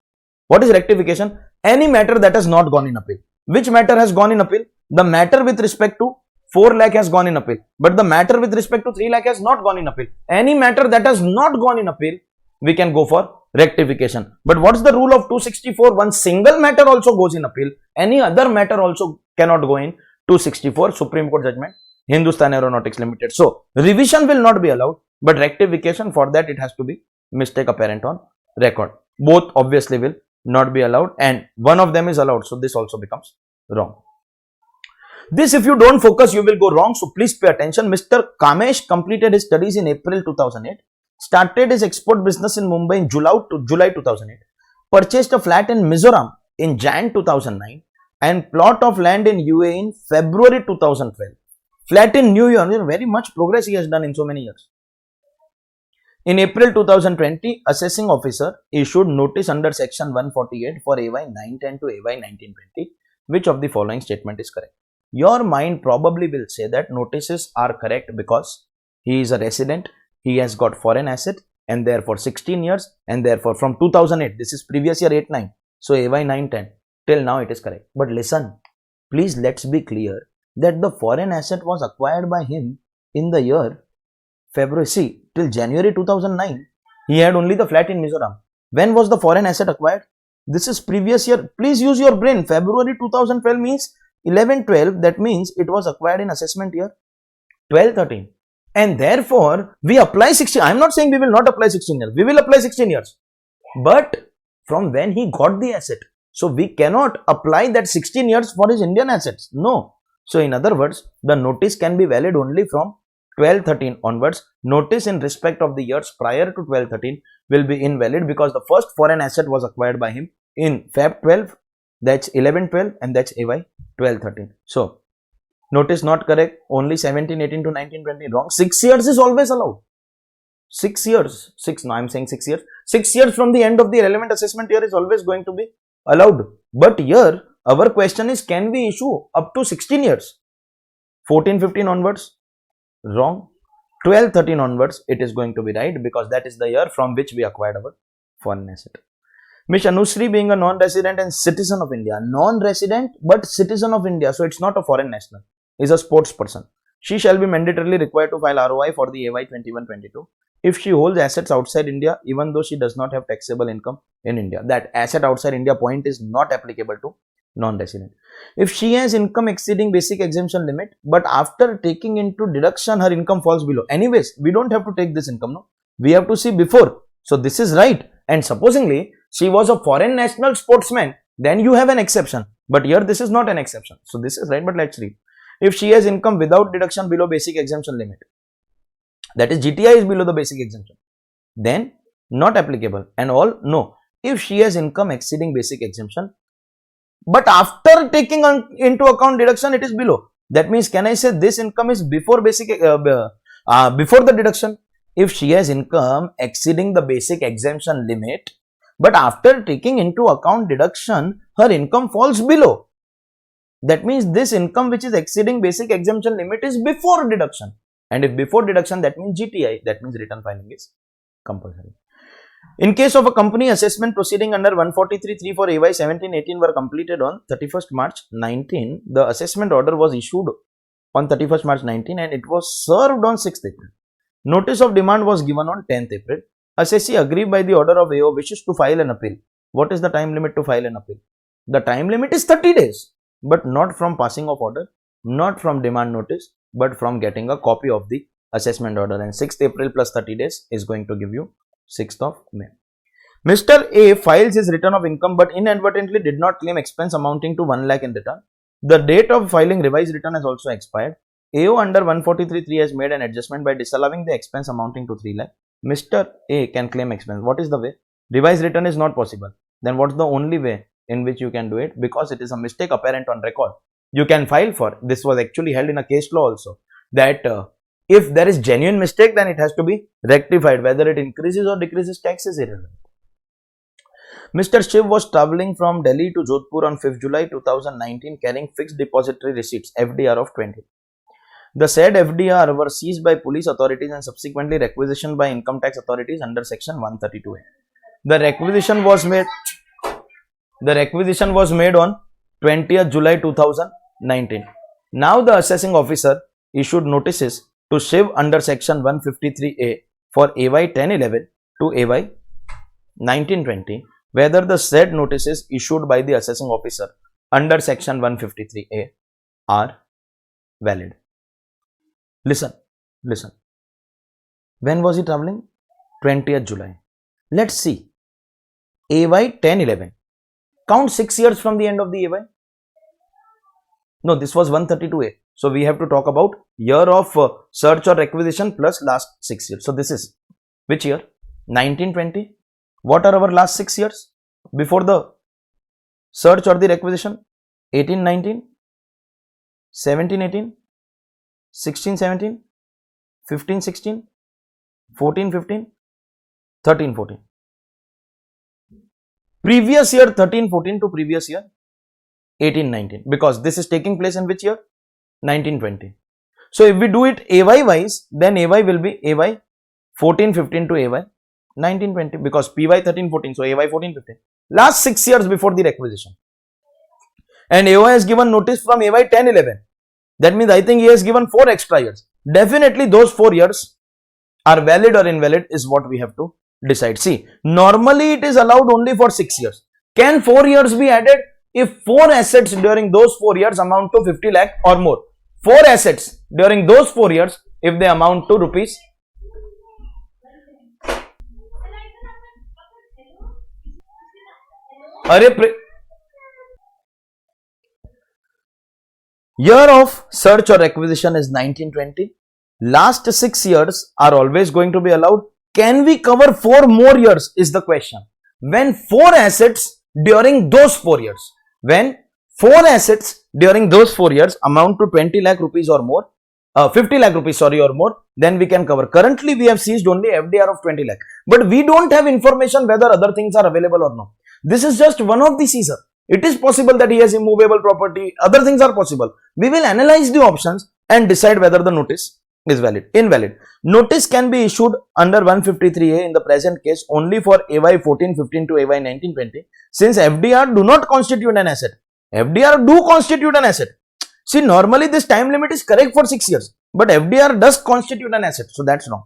what is rectification? Any matter that has not gone in appeal. Which matter has gone in appeal? The matter with respect to 4 lakh has gone in appeal, but the matter with respect to 3 lakh has not gone in appeal. Any matter that has not gone in appeal, we can go for rectification. But what's the rule of 264? One single matter also goes in appeal. Any other matter also cannot go in 264. Supreme Court judgment, Hindustan Aeronautics Limited. So, revision will not be allowed, but rectification, for that it has to be mistake apparent on record. Both obviously will not be allowed, and one of them is allowed. So, this also becomes wrong. This, if you don't focus, you will go wrong. So, please pay attention. Mr. Kamesh completed his studies in April 2008, started his export business in Mumbai in July 2008, purchased a flat in Mizoram in Jan 2009, and plot of land in UAE in February 2012. Flat in New York, very much progress he has done in so many years. In April 2020, assessing officer issued notice under section 148 for AY 910 to AY 1920. Which of the following statement is correct? Your mind probably will say that notices are correct because he is a resident, he has got foreign asset, and therefore 16 years, and therefore from 2008, this is previous year 8-9, so AY 9-10, till now it is correct. But listen, please, let's be clear that the foreign asset was acquired by him in the year February. See, till January 2009, he had only the flat in Mizoram. When was the foreign asset acquired? This is previous year. Please use your brain. February 2012 means 11-12, that means it was acquired in assessment year 12-13, and therefore we apply 16. I am not saying we will not apply 16 years, we will apply 16 years, but from when he got the asset. So we cannot apply that 16 years for his Indian assets. No. So in other words, the notice can be valid only from 12-13 onwards. Notice in respect of the years prior to 12-13 will be invalid because the first foreign asset was acquired by him in Feb 12, that's 11-12, and that's AY 12-13. So, notice not correct, only 17-18 to 19-20 wrong. 6 years is always allowed. 6 years, no, I am saying 6 years. 6 years from the end of the relevant assessment year is always going to be allowed. But here, our question is, can we issue up to 16 years? 14-15 onwards? Wrong. 12-13 onwards, it is going to be right because that is the year from which we acquired our foreign asset. Miss Anushree being a non-resident and citizen of India, non-resident but citizen of India, so it's not a foreign national, is a sports person. She shall be mandatorily required to file ROI for the AY 21-22 if she holds assets outside India, even though she does not have taxable income in India. That asset outside India point is not applicable to non-resident. If she has income exceeding basic exemption limit, but after taking into deduction her income falls below. Anyways, we don't have to take this income, no. We have to see before. So this is right. And supposingly she was a foreign national sportsman, then you have an exception. But here this is not an exception. So this is right, but let's read. If she has income without deduction below basic exemption limit, that is GTI is below the basic exemption, then not applicable. And all, no. If she has income exceeding basic exemption, but after taking into account deduction, it is below. That means, can I say this income is before basic, before the deduction? If she has income exceeding the basic exemption limit, but after taking into account deduction, her income falls below. That means this income which is exceeding basic exemption limit is before deduction. And if before deduction, that means GTI, that means return filing is compulsory. In case of a company, assessment proceeding under 143.3 for AY 17-18 were completed on 31st March 19. The assessment order was issued on 31st March 19 and it was served on 6th April. Notice of demand was given on 10th April. Assessee aggrieved by the order of AO wishes to file an appeal. What is the time limit to file an appeal? The time limit is 30 days, but not from passing of order, not from demand notice, but from getting a copy of the assessment order. And 6th April plus 30 days is going to give you 6th of May. Mr. A files his return of income but inadvertently did not claim expense amounting to 1 lakh in return. The date of filing revised return has also expired. AO under 143.3 has made an adjustment by disallowing the expense amounting to 3 lakh. Mr. A can claim expense. What is the way? Revised return is not possible. Then what's the only way in which you can do it? Because it is a mistake apparent on record. You can file for, this was actually held in a case law also, that if there is genuine mistake, then it has to be rectified. Whether it increases or decreases tax is irrelevant. Mr. Shiv was travelling from Delhi to Jodhpur on 5th July 2019 carrying fixed depository receipts FDR of 20. The said FDR were seized by police authorities and subsequently requisitioned by income tax authorities under section 132A. The requisition was made on 20th July 2019. Now the assessing officer issued notices to Shiv under section 153A for AY 1011 to AY 1920, whether the said notices issued by the assessing officer under section 153A are valid. Listen. When was he traveling? 20th July. Let's see. AY 1011. Count 6 years from the end of the AY. No, this was 132A. So we have to talk about year of search or requisition plus last 6 years. So this is which year? 1920. What are our last 6 years before the search or the requisition? 18-19, 17-18, 16-17, 15-16, 14-15, 13-14. Previous year 13-14 to previous year 18-19, because this is taking place in which year? 1920. So if we do it AY wise, then AY will be AY 14-15 to AY 1920, because PY 13-14, so AY 14-15. Last 6 years before the requisition. And AY has given notice from AY 10-11. That means I think he has given 4 extra years. Definitely those 4 years are valid or invalid is what we have to decide. See, normally it is allowed only for 6 years. Can 4 years be added? If 4 assets during those 4 years amount to 50 lakh or more. 4 assets during those 4 years, if they amount to rupees. Year of search or acquisition is 1920. Last 6 years are always going to be allowed. Can we cover 4 more years is the question. When 4 assets during those 4 years, when 4 assets during those 4 years amount to 20 lakh rupees or more, 50 lakh rupees sorry or more, then we can cover. Currently we have seized only FDR of 20 lakh, but we don't have information whether other things are available or not. This is just one of the seizure. It is possible that he has immovable property, other things are possible. We will analyze the options and decide whether the notice is valid. Invalid. Notice can be issued under 153A in the present case only for AY 1415 to AY 1920 since FDR do not constitute an asset. FDR do constitute an asset. See, normally this time limit is correct for 6 years, but FDR does constitute an asset, so that's wrong.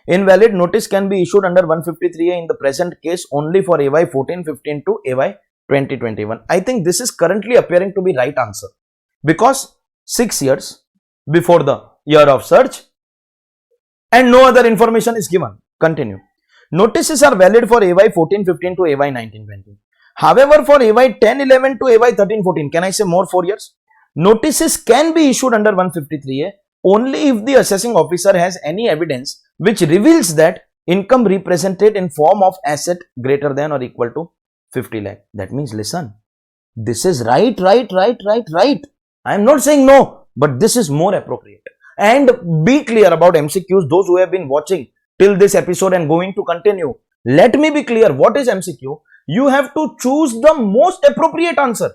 Invalid. Notice can be issued under 153A in the present case only for AY 1415 to AY 2021. I think this is currently appearing to be right answer because 6 years before the year of search and no other information is given. Continue. Notices are valid for AY 1415 to AY 1920. However, for AY 1011 to AY 1314, can I say more 4 years? Notices can be issued under 153A only if the assessing officer has any evidence which reveals that income represented in form of asset greater than or equal to 50 lakh. That means, listen, this is right. I am not saying no, but this is more appropriate. And be clear about MCQs, those who have been watching till this episode and going to continue. Let me be clear, what is MCQ? You have to choose the most appropriate answer.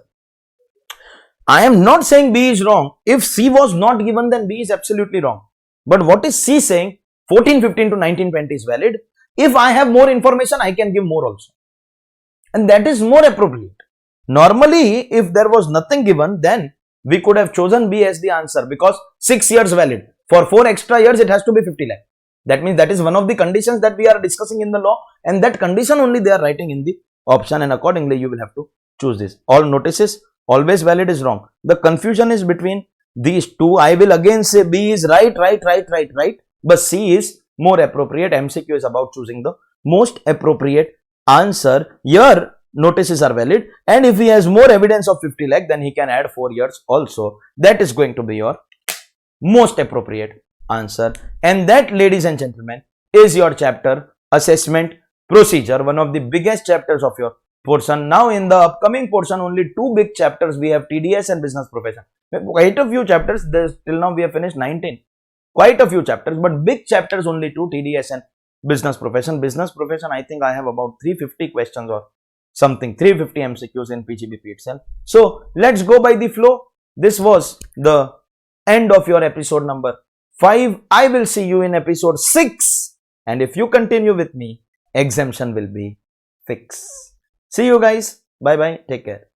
I am not saying B is wrong. If C was not given, then B is absolutely wrong. But what is C saying? 1415 to 1920 is valid. If I have more information, I can give more also. And that is more appropriate. Normally, if there was nothing given, then we could have chosen B as the answer because 6 years valid. For 4 extra years, it has to be 50 lakh. That means that is one of the conditions that we are discussing in the law, and that condition only they are writing in the option, and accordingly you will have to choose this. All notices always valid is wrong. The confusion is between these two. I will again say B is right, but C is more appropriate. MCQ is about choosing the most appropriate answer. Here notices are valid, and if he has more evidence of 50 lakh, then he can add 4 years also. That is going to be your most appropriate answer. And that, ladies and gentlemen, is your chapter Assessment Procedure, one of the biggest chapters of your portion. Now in the upcoming portion, only 2 big chapters we have: TDS and Business Profession. Quite a few chapters. Till now we have finished 19. Quite a few chapters, but big chapters only 2: TDS and Business Profession. Business Profession, I think I have about 350 questions or something, 350 MCQs in PGBP itself. So let's go by the flow. This was the end of your episode number 5. I will see you in episode 6, and if you continue with me, exemption will be fixed. See you guys. Bye bye. Take care.